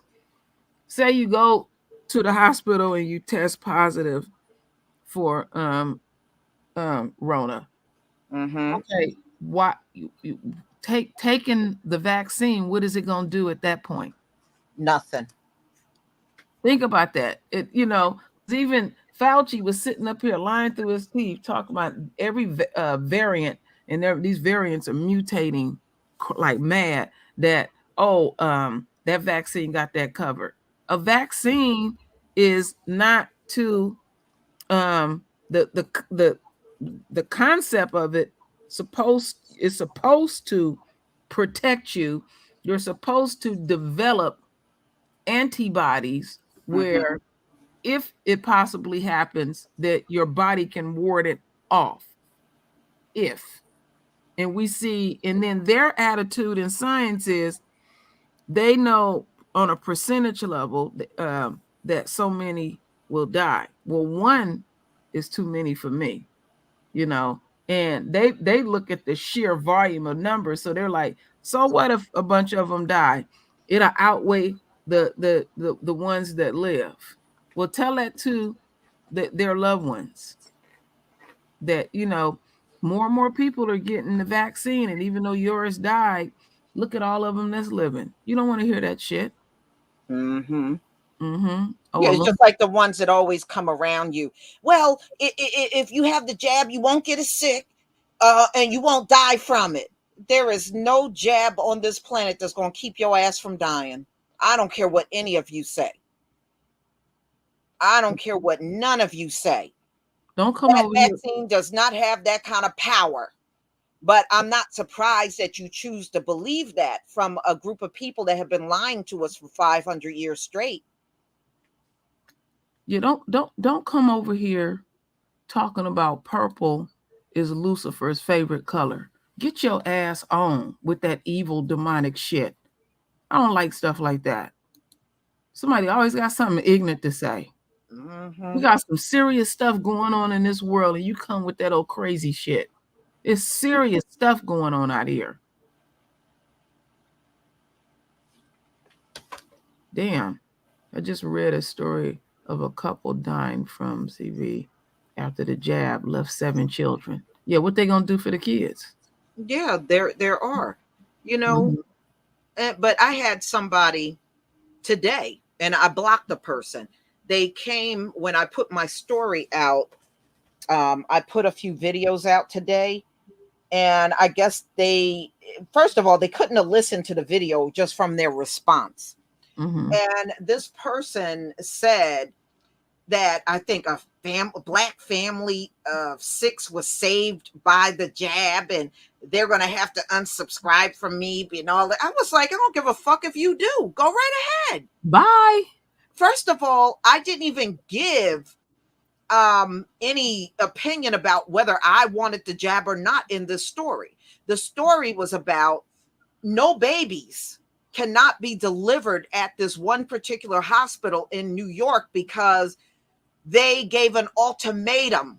Say you go to the hospital and you test positive for Rona. Okay, what you taking the vaccine, what is it gonna do at that point?
Nothing.
Think about that. Even Fauci was sitting up here lying through his teeth, talking about every variant, and these variants are mutating like mad. That that vaccine got that covered. A vaccine is not to the concept of it is supposed to protect you. You're supposed to develop antibodies where if it possibly happens that your body can ward it off. And we see, and then their attitude in science is they know on a percentage level that so many will die. Well, one is too many for me, and they look at the sheer volume of numbers. So they're like, so what if a bunch of them die? It'll outweigh the ones that live. Well, tell that to their loved ones that, more and more people are getting the vaccine. And even though yours died, look at all of them that's living. You don't want to hear that shit.
Mm-hmm.
Mm-hmm.
Yeah, it's just like the ones that always come around you. Well, if you have the jab, you won't get as sick and you won't die from it. There is no jab on this planet that's going to keep your ass from dying. I don't care what any of you say. I don't care what none of you say.
Don't come over here.
That vaccine does not have that kind of power. But I'm not surprised that you choose to believe that from a group of people that have been lying to us for 500 years straight.
You don't come over here talking about purple is Lucifer's favorite color. Get your ass on with that evil demonic shit. I don't like stuff like that. Somebody always got something ignorant to say. We got some serious stuff going on in this world, and you come with that old crazy shit. It's serious stuff going on out here. Damn. I just read a story of a couple dying from CV after the jab, left 7 children. Yeah, what they gonna do for the kids?
Yeah, there are, but I had somebody today, and I blocked the person. They came when I put my story out. I put a few videos out today, and I guess first of all, they couldn't have listened to the video just from their response. And this person said that I think a black family of 6 was saved by the jab, and they're going to have to unsubscribe from me and all that. I was like, I don't give a fuck if you do. Go right ahead.
Bye.
First of all, I didn't even give any opinion about whether I wanted the jab or not in this story. The story was about no babies cannot be delivered at this one particular hospital in New York because they gave an ultimatum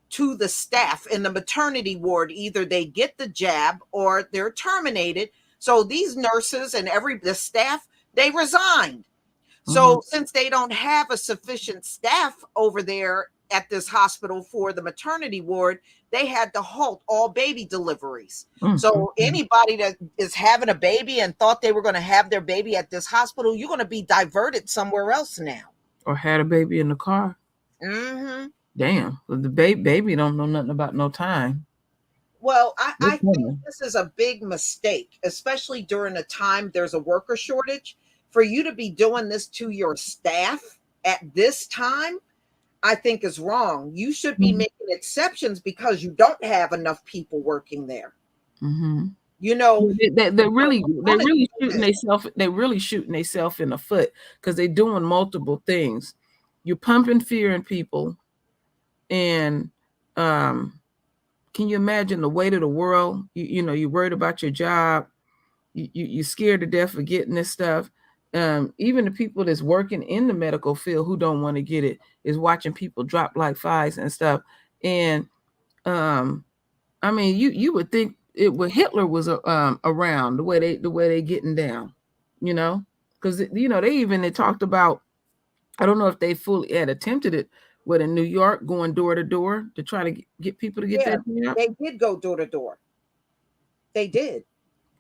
to the staff in the maternity ward. Either they get the jab or they're terminated. So these nurses and the staff, they resigned. So since they don't have a sufficient staff over there at this hospital for the maternity ward, they had to halt all baby deliveries. So anybody that is having a baby and thought they were going to have their baby at this hospital, you're going to be diverted somewhere else now.
Or had a baby in the car. Damn, the baby don't know nothing about no time.
Well, I think this is a big mistake, especially during a time there's a worker shortage. For you to be doing this to your staff at this time, I think is wrong. You should be making exceptions because you don't have enough people working there.
They're really shooting themselves in the foot because they're doing multiple things. You're pumping fear in people, and can you imagine the weight of the world? You're worried about your job. You're scared to death of getting this stuff. Even the people that's working in the medical field who don't want to get it is watching people drop like flies and stuff. And I mean, you would think when Hitler was around, the way they getting down, because they talked about, I don't know if they fully had attempted it, in New York, going door to door to try to get people to get that jab.
They did go door to door. They did.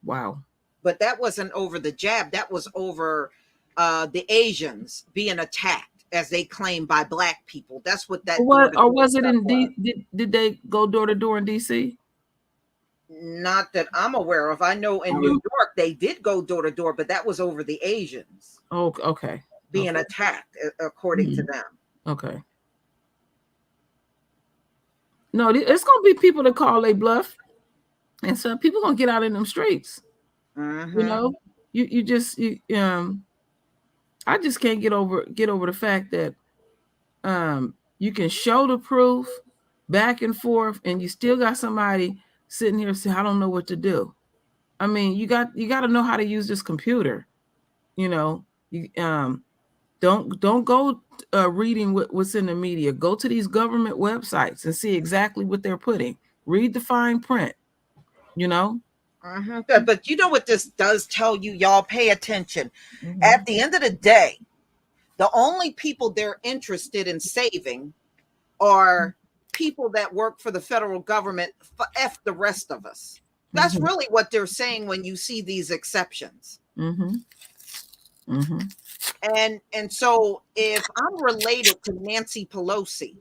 Wow.
But that wasn't over the jab. That was over the Asians being attacked. as they claim, by Black people. That's what that.
Or was it in did they go door to door in DC?
Not that I'm aware of. I know in New York they did go door to door, but that was over the Asians.
Oh, okay.
Being attacked, according to them.
Okay. No, it's gonna be people that call they bluff, and some people gonna get out in them streets.
Mm-hmm.
You know, I just can't get over the fact that you can show the proof back and forth, and you still got somebody sitting here saying, I don't know what to do. I mean, you got to know how to use this computer. You know, you don't go reading what's in the media. Go to these government websites and see exactly what they're putting. Read the fine print. You know.
Mm-hmm. But you know what this does tell you, y'all? Pay attention. Mm-hmm. At the end of the day, the only people they're interested in saving are people that work for the federal government. F the rest of us. That's really what they're saying when you see these exceptions. And so if I'm related to Nancy Pelosi,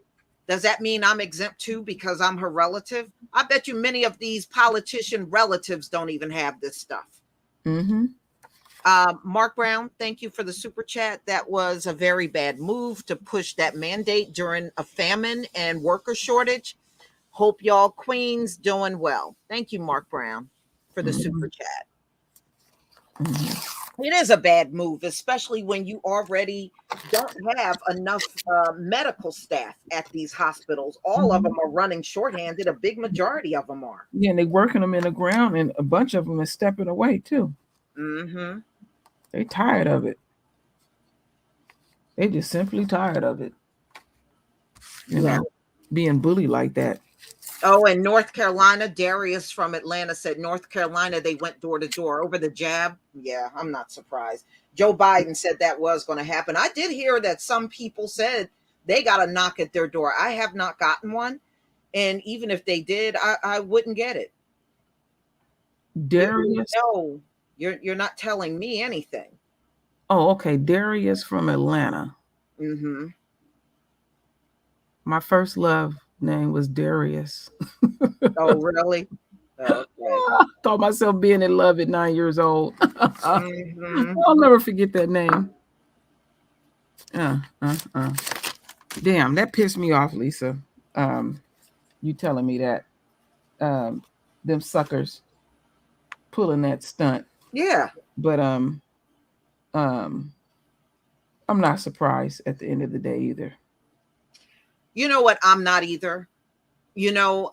does that mean I'm exempt too because I'm her relative? I bet you many of these politician relatives don't even have this stuff. Mark Brown, thank you for the super chat. That was a very bad move to push that mandate during a famine and worker shortage. Hope y'all queens doing well. Thank you, Mark Brown, for the super chat. It is a bad move, especially when you already don't have enough medical staff at these hospitals. All of them are running shorthanded. A big majority of them are.
Yeah, and they're working them in the ground, and a bunch of them are stepping away too. They tired of it. They just simply tired of it. You know, being bullied like that.
Oh, and North Carolina, Darius from Atlanta said North Carolina, they went door to door over the jab. Yeah, I'm not surprised. Joe Biden said that was going to happen. I did hear that some people said they got a knock at their door. I have not gotten one. And even if they did, I wouldn't get it.
Darius?
No, you're not telling me anything.
Oh, okay. Darius from Atlanta. My first love name was Darius.
Oh, really? Okay.
I thought myself being in love at 9 years old. I'll never forget that name. Damn, that pissed me off, Lisa. You telling me that them suckers pulling that stunt.
Yeah.
But I'm not surprised at the end of the day either.
You know what? I'm not either. You know,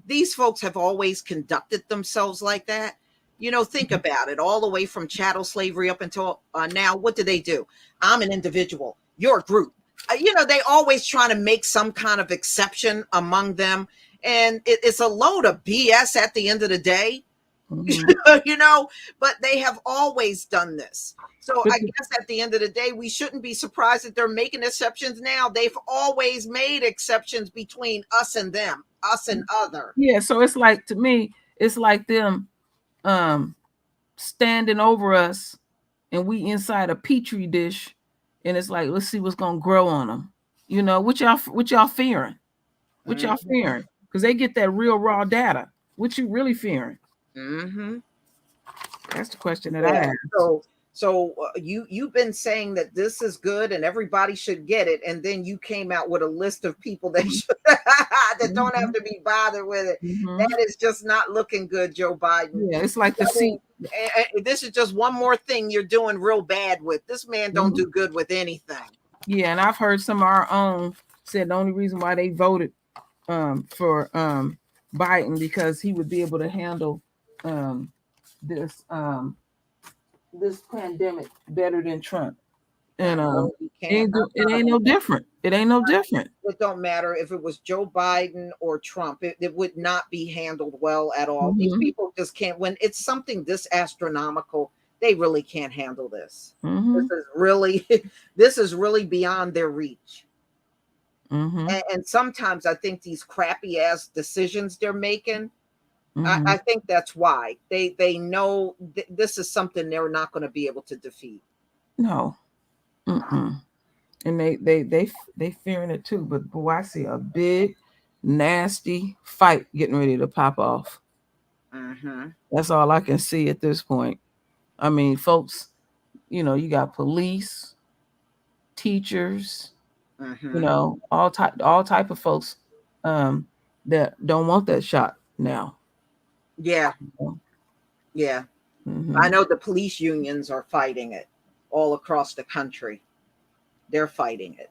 these folks have always conducted themselves like that. You know, think about it. All the way from chattel slavery up until now, what do? I'm an individual. You're a group. You know, they always trying to make some kind of exception among them. And it's a load of BS at the end of the day. You know, but they have always done this. So I guess at the end of the day, we shouldn't be surprised that they're making exceptions now. They've always made exceptions between us and them, us and other.
Yeah, so it's like, to me, it's like them standing over us and we inside a petri dish, and it's like, let's see what's gonna grow on them. You know, what y'all fearing? What y'all fearing? Because they get that real raw data. What you really fearing? That's the question that I ask.
So you've been saying that this is good and everybody should get it, and then you came out with a list of people that should, that don't have to be bothered with it. That is just not looking good, Joe Biden.
Yeah, it's like the seat.
This is just one more thing you're doing real bad with. This man don't do good with anything. Yeah,
and I've heard some of our own said the only reason why they voted for Biden because he would be able to handle this pandemic better than Trump. And it ain't no different. It ain't no different.
It don't matter if it was Joe Biden or Trump. It would not be handled well at all. These people just can't. When it's something this astronomical, they really can't handle this. This is really beyond their reach. And sometimes I think these crappy ass decisions they're making, I think that's why they know this is something they're not going to be able to defeat.
No. And and they fearing it too. But boy, I see a big, nasty fight getting ready to pop off.
Mm-hmm.
That's all I can see at this point. I mean, folks, you got police, teachers,
Mm-hmm.
all type of folks that don't want that shot now.
Yeah. Yeah.
Mm-hmm.
I know the police unions are fighting it all across the country. They're fighting it.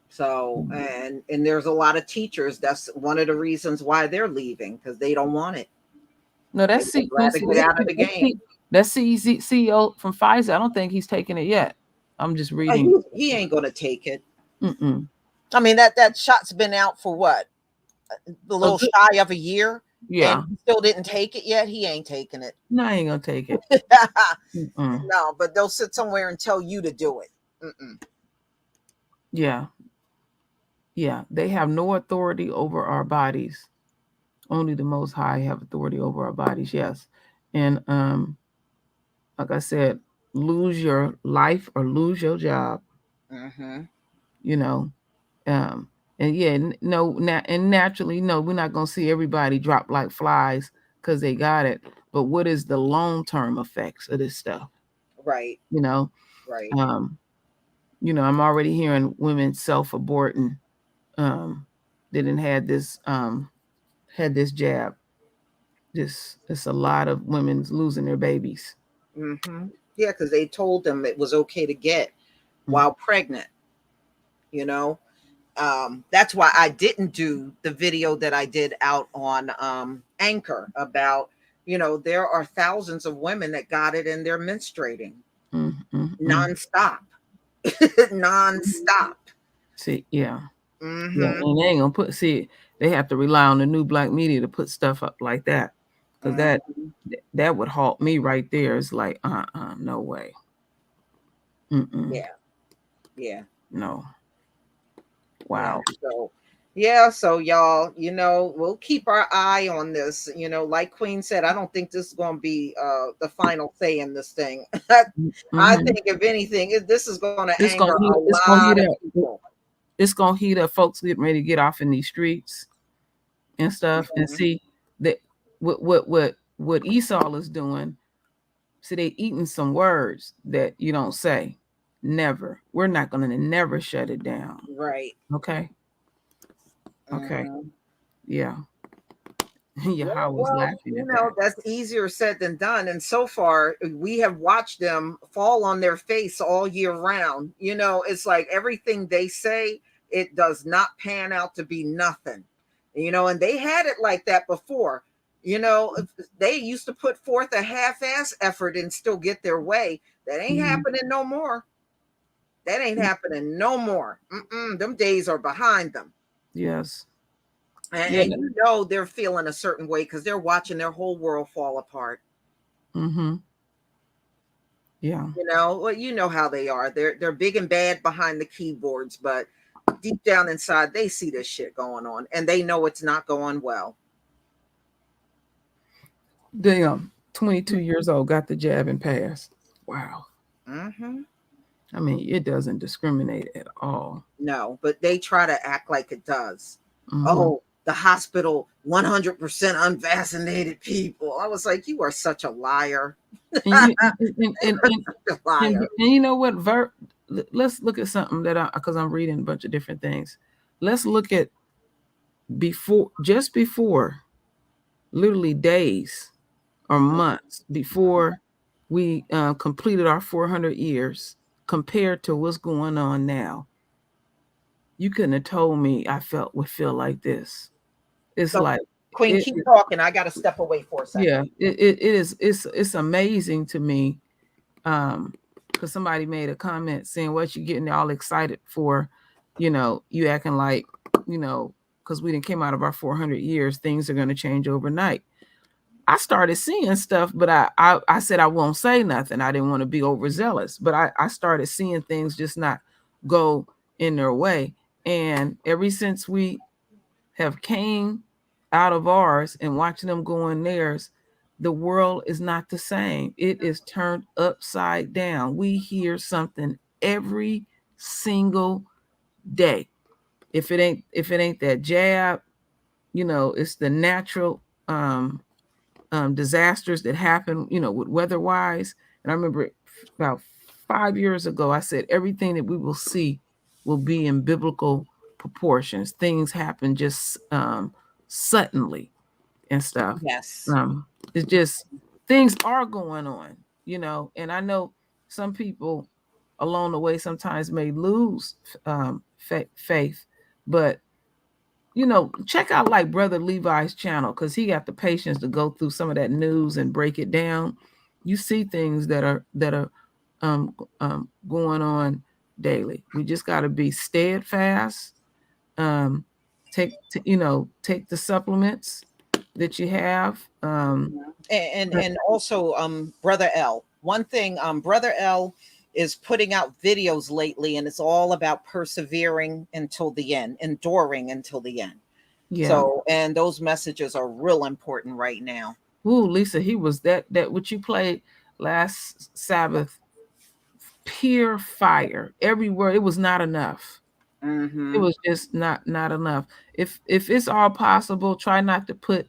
So, and there's a lot of teachers. That's one of the reasons why they're leaving, because they don't want it.
No,
They'd rather get out of the game.
That CEO from Pfizer, I don't think he's taking it yet. I'm just reading.
He ain't going to take it.
Mm-mm.
I mean, that shot's been out for what? A little shy of a year.
Yeah.
And he still didn't take it yet. He ain't taking it.
No, I ain't going to take it.
No, but they'll sit somewhere and tell you to do it. Mm-mm.
Yeah. Yeah. They have no authority over our bodies. Only the Most High have authority over our bodies. Yes. And like I said, lose your life or lose your job.
Mm-hmm.
And yeah, and naturally, no, we're not gonna see everybody drop like flies because they got it. But what is the long-term effects of this stuff?
Right.
Right.
I'm
already hearing women self-aborting. They didn't had this jab. It's a lot of women losing their babies.
Mm-hmm. Yeah, because they told them it was okay to get while pregnant. That's why I didn't do the video that I did out on Anchor about, there are thousands of women that got it and they're menstruating nonstop. Nonstop.
See, yeah.
Mm-hmm.
Yeah, and they ain't gonna they have to rely on the new black media to put stuff up like that. Because that would halt me right there. It's like, no way. Mm-mm.
Yeah.
No. Wow.
So y'all, we'll keep our eye on this. Like Queen said, I don't think this is going to be the final say in this thing. I think if anything, this is going to anger a lot of people.
It's going to heat up folks getting ready to get off in these streets and stuff and see that what Esau is doing. See, they eating some words that you don't say. Never. We're not going to never shut it down.
Right.
Okay. Okay. Yeah. Yeah, was laughing at that.
That's easier said than done. And so far, we have watched them fall on their face all year round. It's like everything they say, it does not pan out to be nothing. And they had it like that before. They used to put forth a half-ass effort and still get their way. That ain't happening no more. That ain't happening no more. Them days are behind them.
Yes.
And they're feeling a certain way because they're watching their whole world fall apart.
Mm-hmm. Yeah.
You know how they are. They're big and bad behind the keyboards, but deep down inside, they see this shit going on, and they know it's not going well.
Damn, 22 years old, got the jab and passed. Wow.
Mm-hmm.
I mean, it doesn't discriminate at all.
No, but they try to act like it does. Mm-hmm. Oh, the hospital, 100% unvaccinated people. I was like, you are such a liar.
And you know what? Let's look at something because I'm reading a bunch of different things. Let's look at just before, literally days or months before we completed our 400 years compared to what's going on now. You couldn't have told me I would feel like this. It's like
Queen, keep talking. I got to step away for a second.
Yeah, it's amazing to me. Because somebody made a comment saying, what you getting all excited for? You acting like, because we didn't came out of our 400 years, things are going to change overnight. I started seeing stuff, but I said I won't say nothing. I didn't want to be overzealous, but I started seeing things just not go in their way. And ever since we have came out of ours and watching them go in theirs, the world is not the same. It is turned upside down. We hear something every single day. If it ain't that jab, it's the natural disasters that happen, with weather-wise. And I remember about 5 years ago, I said everything that we will see will be in biblical proportions. Things happen just suddenly and stuff.
Yes.
It's just things are going on, and I know some people along the way sometimes may lose faith, but check out like Brother Levi's channel, because he got the patience to go through some of that news and break it down. You see things that are going on daily. We just got to be steadfast. Take the supplements that you have.
And also, Brother L. One thing, Brother L is putting out videos lately, and it's all about persevering until the end, enduring until the end. Yeah. So, and those messages are real important right now.
Ooh, Lisa, he was that what you played last Sabbath, pure fire everywhere. It was not enough.
Mm-hmm.
It was just not enough. If it's all possible, try not to put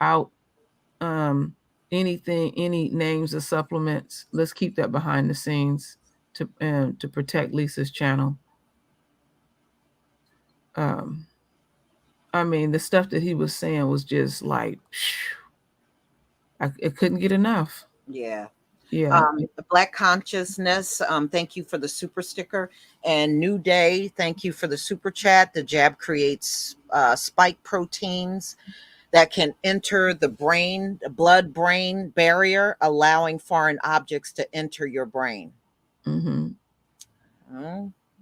out any names of supplements. Let's keep that behind the scenes to protect Lisa's channel. I mean, the stuff that he was saying was just like, I couldn't get enough.
Yeah.
Yeah.
Black Consciousness, thank you for the super sticker. And New Day, thank you for the super chat. The jab creates spike proteins that can enter the blood-brain barrier, allowing foreign objects to enter your brain.
Mm-hmm.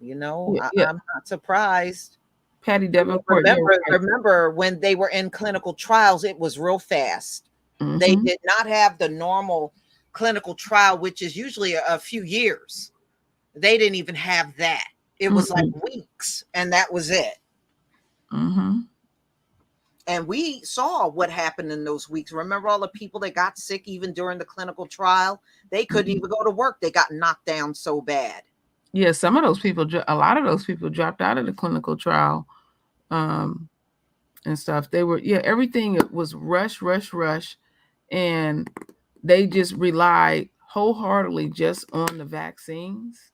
Yeah. I'm not surprised.
Patty Davenport.
Remember when they were in clinical trials, it was real fast. Mm-hmm. They did not have the normal clinical trial, which is usually a few years. They didn't even have that. It was like weeks, and that was it.
Mm-hmm.
And we saw what happened in those weeks. Remember all the people that got sick even during the clinical trial? They couldn't even go to work. They got knocked down so bad.
Yeah, a lot of those people dropped out of the clinical trial and stuff. They were, everything was rush. And they just relied wholeheartedly just on the vaccines.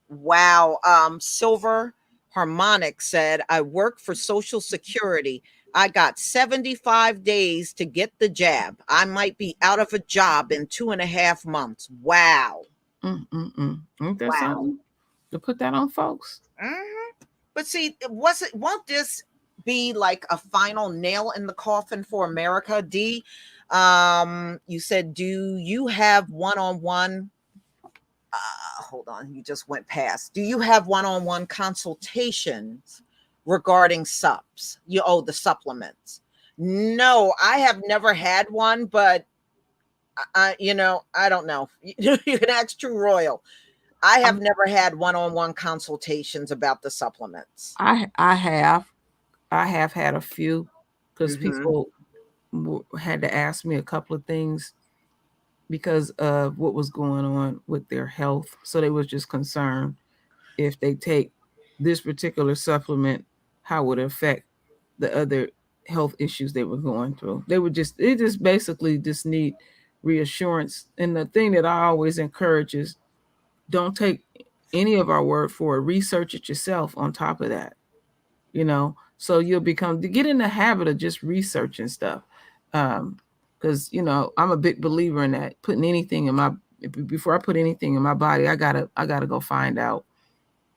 Wow. Silver Harmonic said, I work for Social Security. I got 75 days to get the jab. I might be out of a job in 2.5 months. Wow.
Ain't that something to put that on folks?
Mm-hmm. But see, won't this be like a final nail in the coffin for America? D, you said, do you have one-on-one? Hold on, you just went past. Do you have one-on-one consultations regarding subs? The supplements? No, I have never had one, but I don't know. You can ask True Royal. I have never had one-on-one consultations about the supplements.
I have had a few, because people had to ask me a couple of things because of what was going on with their health. So they was just concerned if they take this particular supplement, how would it affect the other health issues they were going through. They just basically need reassurance. And the thing that I always encourage is, don't take any of our word for it. Research it yourself on top of that, so you'll get in the habit of just researching stuff. Because, I'm a big believer in that. Before I put anything in my body, I gotta go find out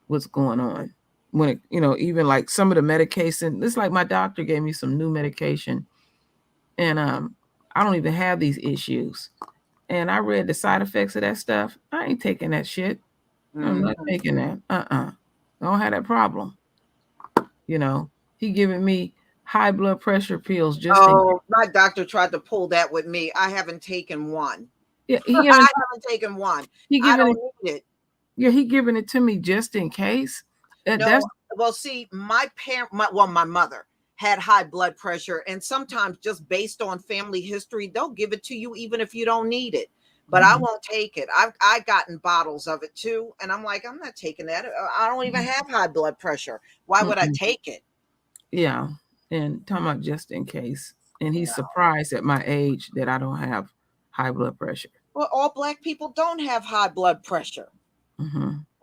what's going on. When it, even like some of the medication, it's like my doctor gave me some new medication, and I don't even have these issues. And I read the side effects of that stuff. I ain't taking that shit. I'm not taking that. I don't have that problem. He giving me high blood pressure pills just
my doctor tried to pull that with me. I haven't taken one.
Yeah,
I haven't taken one. I don't need it.
Yeah, he giving it to me just in case.
Well, see, my mother had high blood pressure, and sometimes just based on family history, they'll give it to you even if you don't need it. but I won't take it. I've gotten bottles of it too, and I'm like, I'm not taking that. I don't even have high blood pressure. Why would I take it?
Yeah, and talking about just in case. And he's
No.
surprised at my age that I don't have high blood pressure.
Well, all Black people don't have high blood pressure.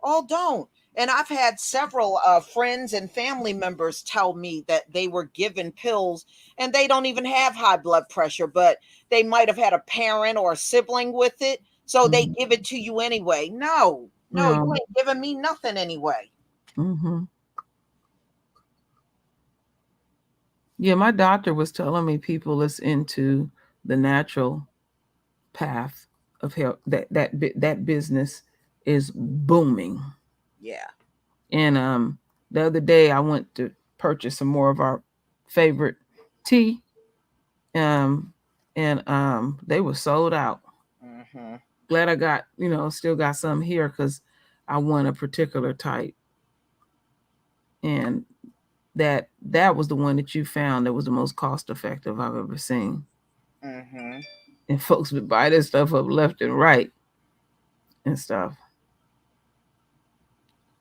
All don't. And I've had several friends and family members tell me that they were given pills and they don't even have high blood pressure, but they might have had a parent or a sibling with it. So they give it to you anyway. No, you ain't giving me nothing anyway.
Yeah, my doctor was telling me people that's into the natural path of health, that business is booming.
Yeah.
And the other day I went to purchase some more of our favorite tea. And they were sold out. Glad I got, still got some here because I want a particular type. And that was the one that you found that was the most cost effective I've ever seen. And folks would buy this stuff up left and right and stuff.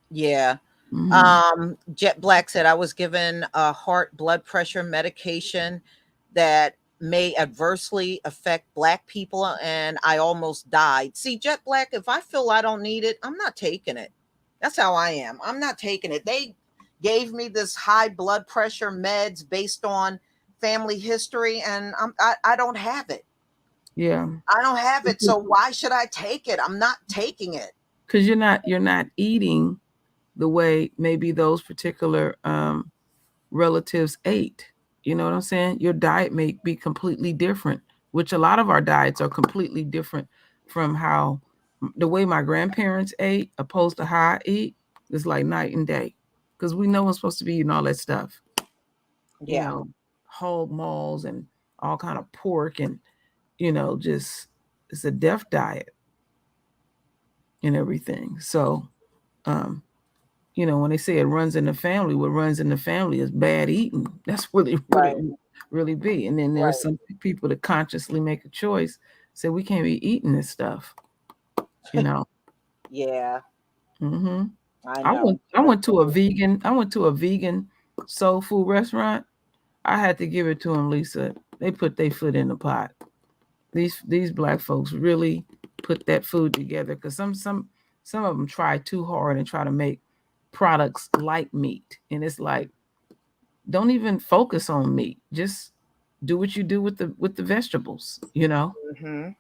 Yeah. Jet Black said I was given a heart blood pressure medication that may adversely affect Black people and I almost died. See, Jet Black, if I feel I don't need it, I'm not taking it. That's how I am. I'm not taking it. They gave me this high blood pressure meds based on family history and I don't have it.
Yeah.
I don't have it. So why should I take it? I'm not taking it.
Because you're not eating the way maybe those particular relatives ate. You know what I'm saying? Your diet may be completely different, which a lot of our diets are completely different from how the way my grandparents ate opposed to how I eat is like night and day. Because we know we're supposed to be eating all that stuff.
Yeah.
Hog maws and all kind of pork and, just it's a death diet and everything. So, when they say it runs in the family, what runs in the family is bad eating. That's really be. And then there's some people that consciously make a choice, say we can't be eating this stuff.
Yeah.
I went to a vegan soul food restaurant. I had to give it to them, Lisa. They put their foot in the pot. These Black folks really put that food together because some of them try too hard and try to make products like meat, and it's like, don't even focus on meat. Just do what you do with the vegetables, and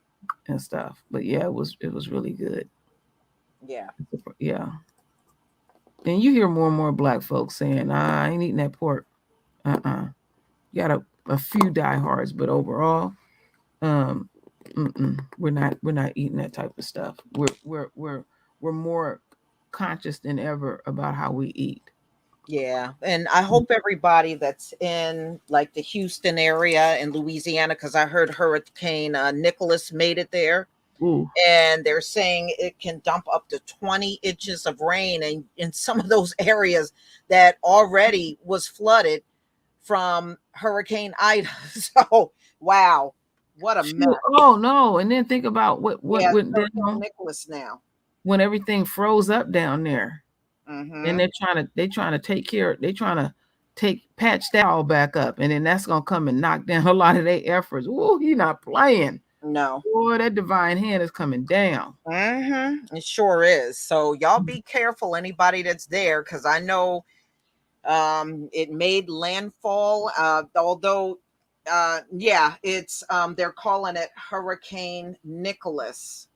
stuff. But yeah, it was really good. Yeah. And you hear more and more Black folks saying, I ain't eating that pork. You got a few diehards, but overall, we're not eating that type of stuff. We're more conscious than ever about how we eat.
Yeah. And I hope everybody that's in like the Houston area in Louisiana, because I heard Hurricane Nicholas made it there.
Ooh.
And they're saying it can dump up to 20 inches of rain in some of those areas that already was flooded from Hurricane Ida. So, wow. What a mess.
Oh, no. And then think about what went
down Nicholas now.
When everything froze up down there. And they're trying to take care. They're trying to patch that all back up, and then that's gonna come and knock down a lot of their efforts. Ooh, he's not playing.
No,
boy, that divine hand is coming down.
It sure is. So y'all be careful, anybody that's there, because I know it made landfall. Although, it's they're calling it Hurricane Nicholas.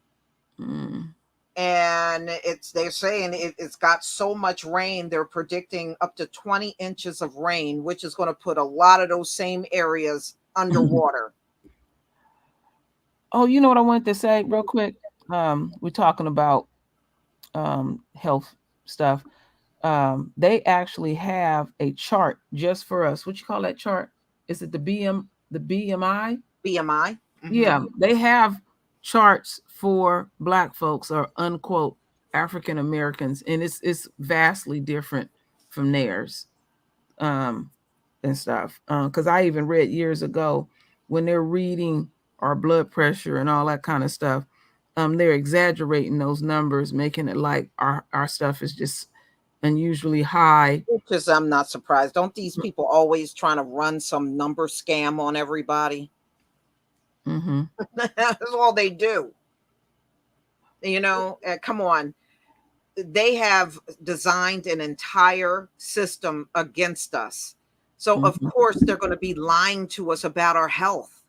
And they're saying it's got so much rain, they're predicting up to 20 inches of rain, which is going to put a lot of those same areas underwater.
Oh, you know what I wanted to say real quick? We're talking about health stuff. They actually have a chart just for us. What you call that chart? Is it the BMI?
BMI?
Yeah, they have charts for Black folks or unquote African Americans, and it's vastly different from theirs, and stuff. Because I even read years ago when they're reading our blood pressure and all that kind of stuff, they're exaggerating those numbers, making it like our stuff is just unusually high.
Which I'm not surprised. Don't these people always trying to run some number scam on everybody?
Mm-hmm.
That's all they do. Come on. They have designed an entire system against us. So of course they're going to be lying to us about our health.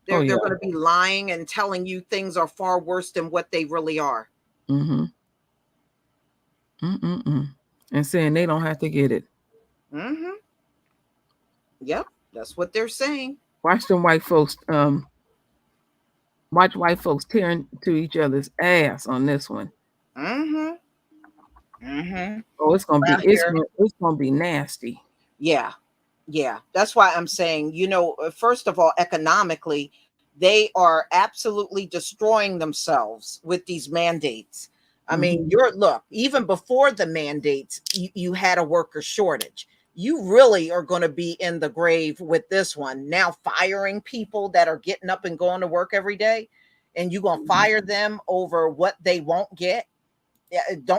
They're going to be lying and telling you things are far worse than what they really are.
Mm-hmm. And saying they don't have to get it.
Mm-hmm. Yep, that's what they're saying.
Watch them white folks. Watch white folks tearing to each other's ass on this one.
Mm-hmm. Mm-hmm.
Oh, it's gonna be nasty.
Yeah. That's why I'm saying, first of all, economically, they are absolutely destroying themselves with these mandates. I mean, look, even before the mandates, you had a worker shortage. You really are going to be in the grave with this one. Now firing people that are getting up and going to work every day, and you're going to fire them over what they won't get.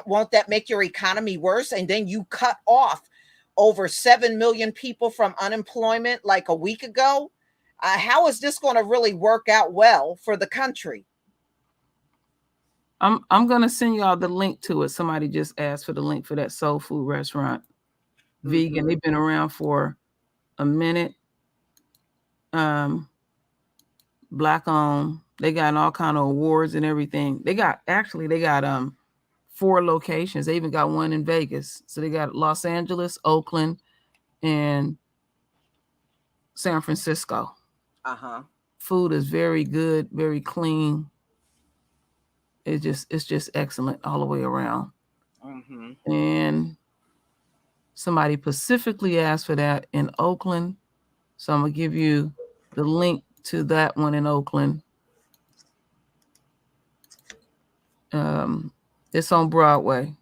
Won't that make your economy worse? And then you cut off over 7 million people from unemployment like a week ago. How is this going to really work out well for the country?
I'm going to send y'all the link to it. Somebody just asked for the link for that soul food restaurant. Vegan. They've been around for a minute. Black owned. They got all kind of awards and everything. They got 4 locations. They even got one in Vegas. So they got Los Angeles, Oakland, and San Francisco. Food is very good, very clean. It's just excellent all the way around. And somebody specifically asked for that in Oakland. So I'm gonna give you the link to that one in Oakland. It's on Broadway.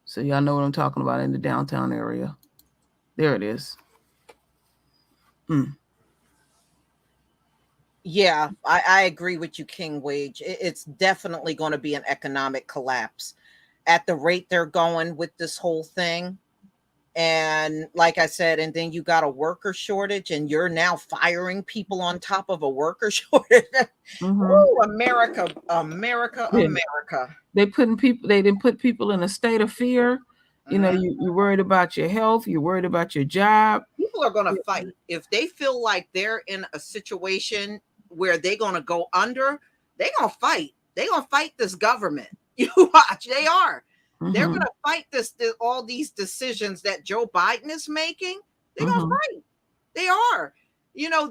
So y'all know what I'm talking about in the downtown area. There it is.
Yeah, I agree with you, King Wage. It's definitely going to be an economic collapse at the rate they're going with this whole thing. And like I said, and then you got a worker shortage, and you're now firing people on top of a worker shortage. Ooh, America.
They didn't put people in a state of fear. You're worried about your health. You're worried about your job.
People are going to fight. If they feel like they're in a situation where they're going to go under, they're going to fight. They're going to fight this government. You watch. They are. They're going to fight all these decisions that Joe Biden is making. They're going to fight. They are.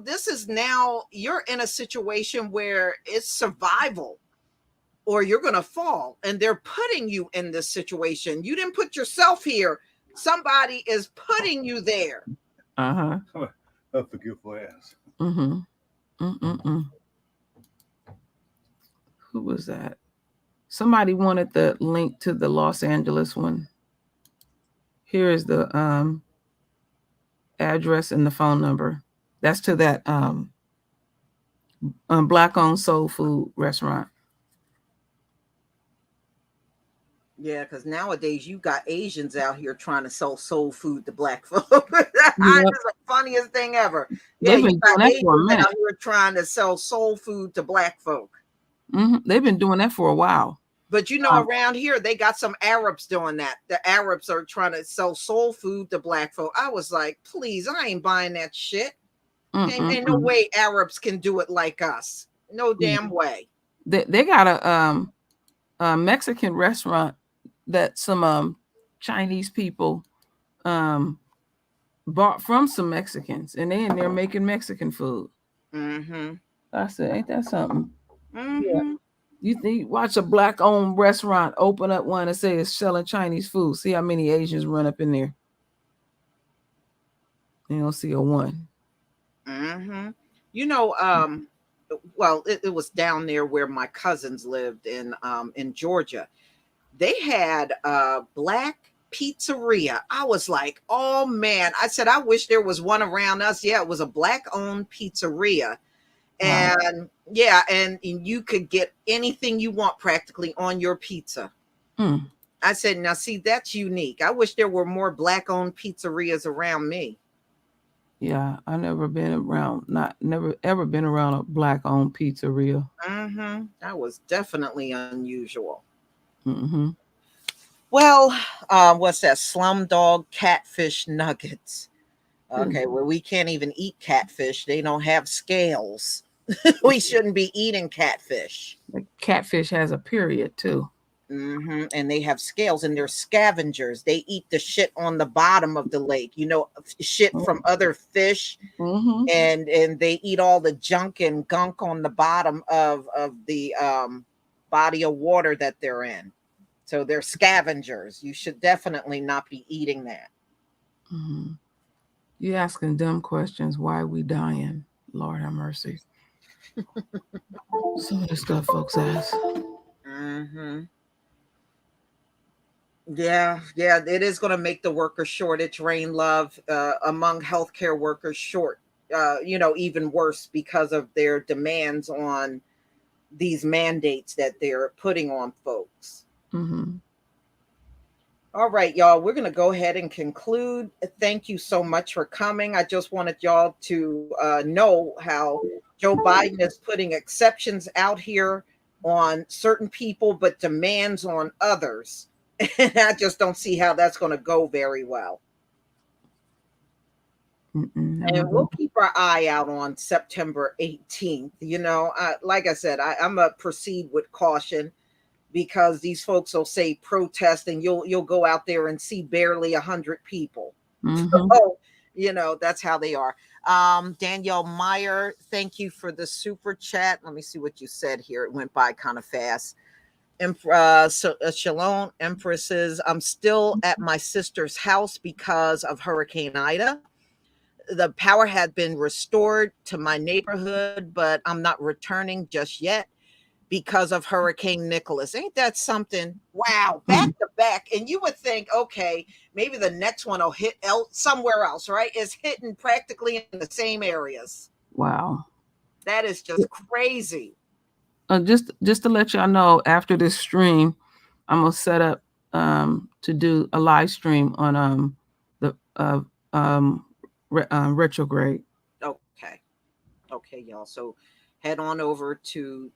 This is now, you're in a situation where it's survival or you're going to fall. And they're putting you in this situation. You didn't put yourself here. Somebody is putting you there.
A forgetful ass.
Who was that? Somebody wanted the link to the Los Angeles one. Here is the address and the phone number. That's to that Black-owned soul food restaurant.
Yeah, because nowadays you got Asians out here trying to sell soul food to Black folk. That's the funniest thing ever. Yeah, you got Asians out here trying to sell soul food to Black folk.
They've been doing that for a while.
But around here, they got some Arabs doing that. The Arabs are trying to sell soul food to Black folk. I was like, please, I ain't buying that shit. Ain't no way Arabs can do it like us. No damn way.
They got a Mexican restaurant that some Chinese people bought from some Mexicans, and they in there making Mexican food. I said, ain't that something? Yeah. You watch a Black-owned restaurant open up one and say it's selling Chinese food. See how many Asians run up in there. You don't see a one.
Well, it was down there where my cousins lived in Georgia. They had a Black pizzeria. I was like, oh man. I said, I wish there was one around us. Yeah, it was a Black-owned pizzeria. And Yeah, and you could get anything you want practically on your pizza. I said, now see, that's unique. I wish there were more Black-owned pizzerias around me.
Yeah, I never been around, never ever been around a Black-owned pizzeria.
That was definitely unusual.
Mm-hmm.
Well, what's that? Slumdog catfish nuggets. Okay, well, we can't even eat catfish. They don't have scales. We shouldn't be eating catfish.
The catfish has a period too.
And they have scales, and they're scavengers. They eat the shit on the bottom of the lake, shit from other fish. And they eat all the junk and gunk on the bottom of the body of water that they're in. So they're scavengers. You should definitely not be eating that.
You asking dumb questions. Why are we dying? Lord have mercy. Some of the stuff folks ask.
Yeah, it is going to make the worker shortage, Rain Love, among healthcare workers even worse because of their demands on these mandates that they're putting on folks. All right, y'all, we're going to go ahead and conclude. Thank you so much for coming. I just wanted y'all to know how Joe Biden is putting exceptions out here on certain people, but demands on others. And I just don't see how that's going to go very well. And we'll keep our eye out on September 18th. Like I said, I'm going to proceed with caution, because these folks will say protest, and you'll go out there and see barely 100 people. So, that's how they are. Danielle Meyer, thank you for the super chat. Let me see what you said here. It went by kind of fast. Shalom, Empresses. I'm still at my sister's house because of Hurricane Ida. The power had been restored to my neighborhood, but I'm not returning just yet because of Hurricane Nicholas. Ain't that something? Wow, back to back. And you would think, okay, maybe the next one will hit somewhere else, right? It's hitting practically in the same areas.
Wow.
That is just crazy.
Just to let y'all know, after this stream, I'm gonna set up to do a live stream on the retrograde.
Okay, y'all. So head on over to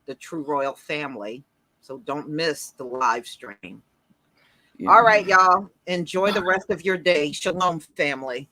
the True Royal family. So don't miss the live stream. Yeah. All right, y'all. Enjoy the rest of your day. Shalom, family.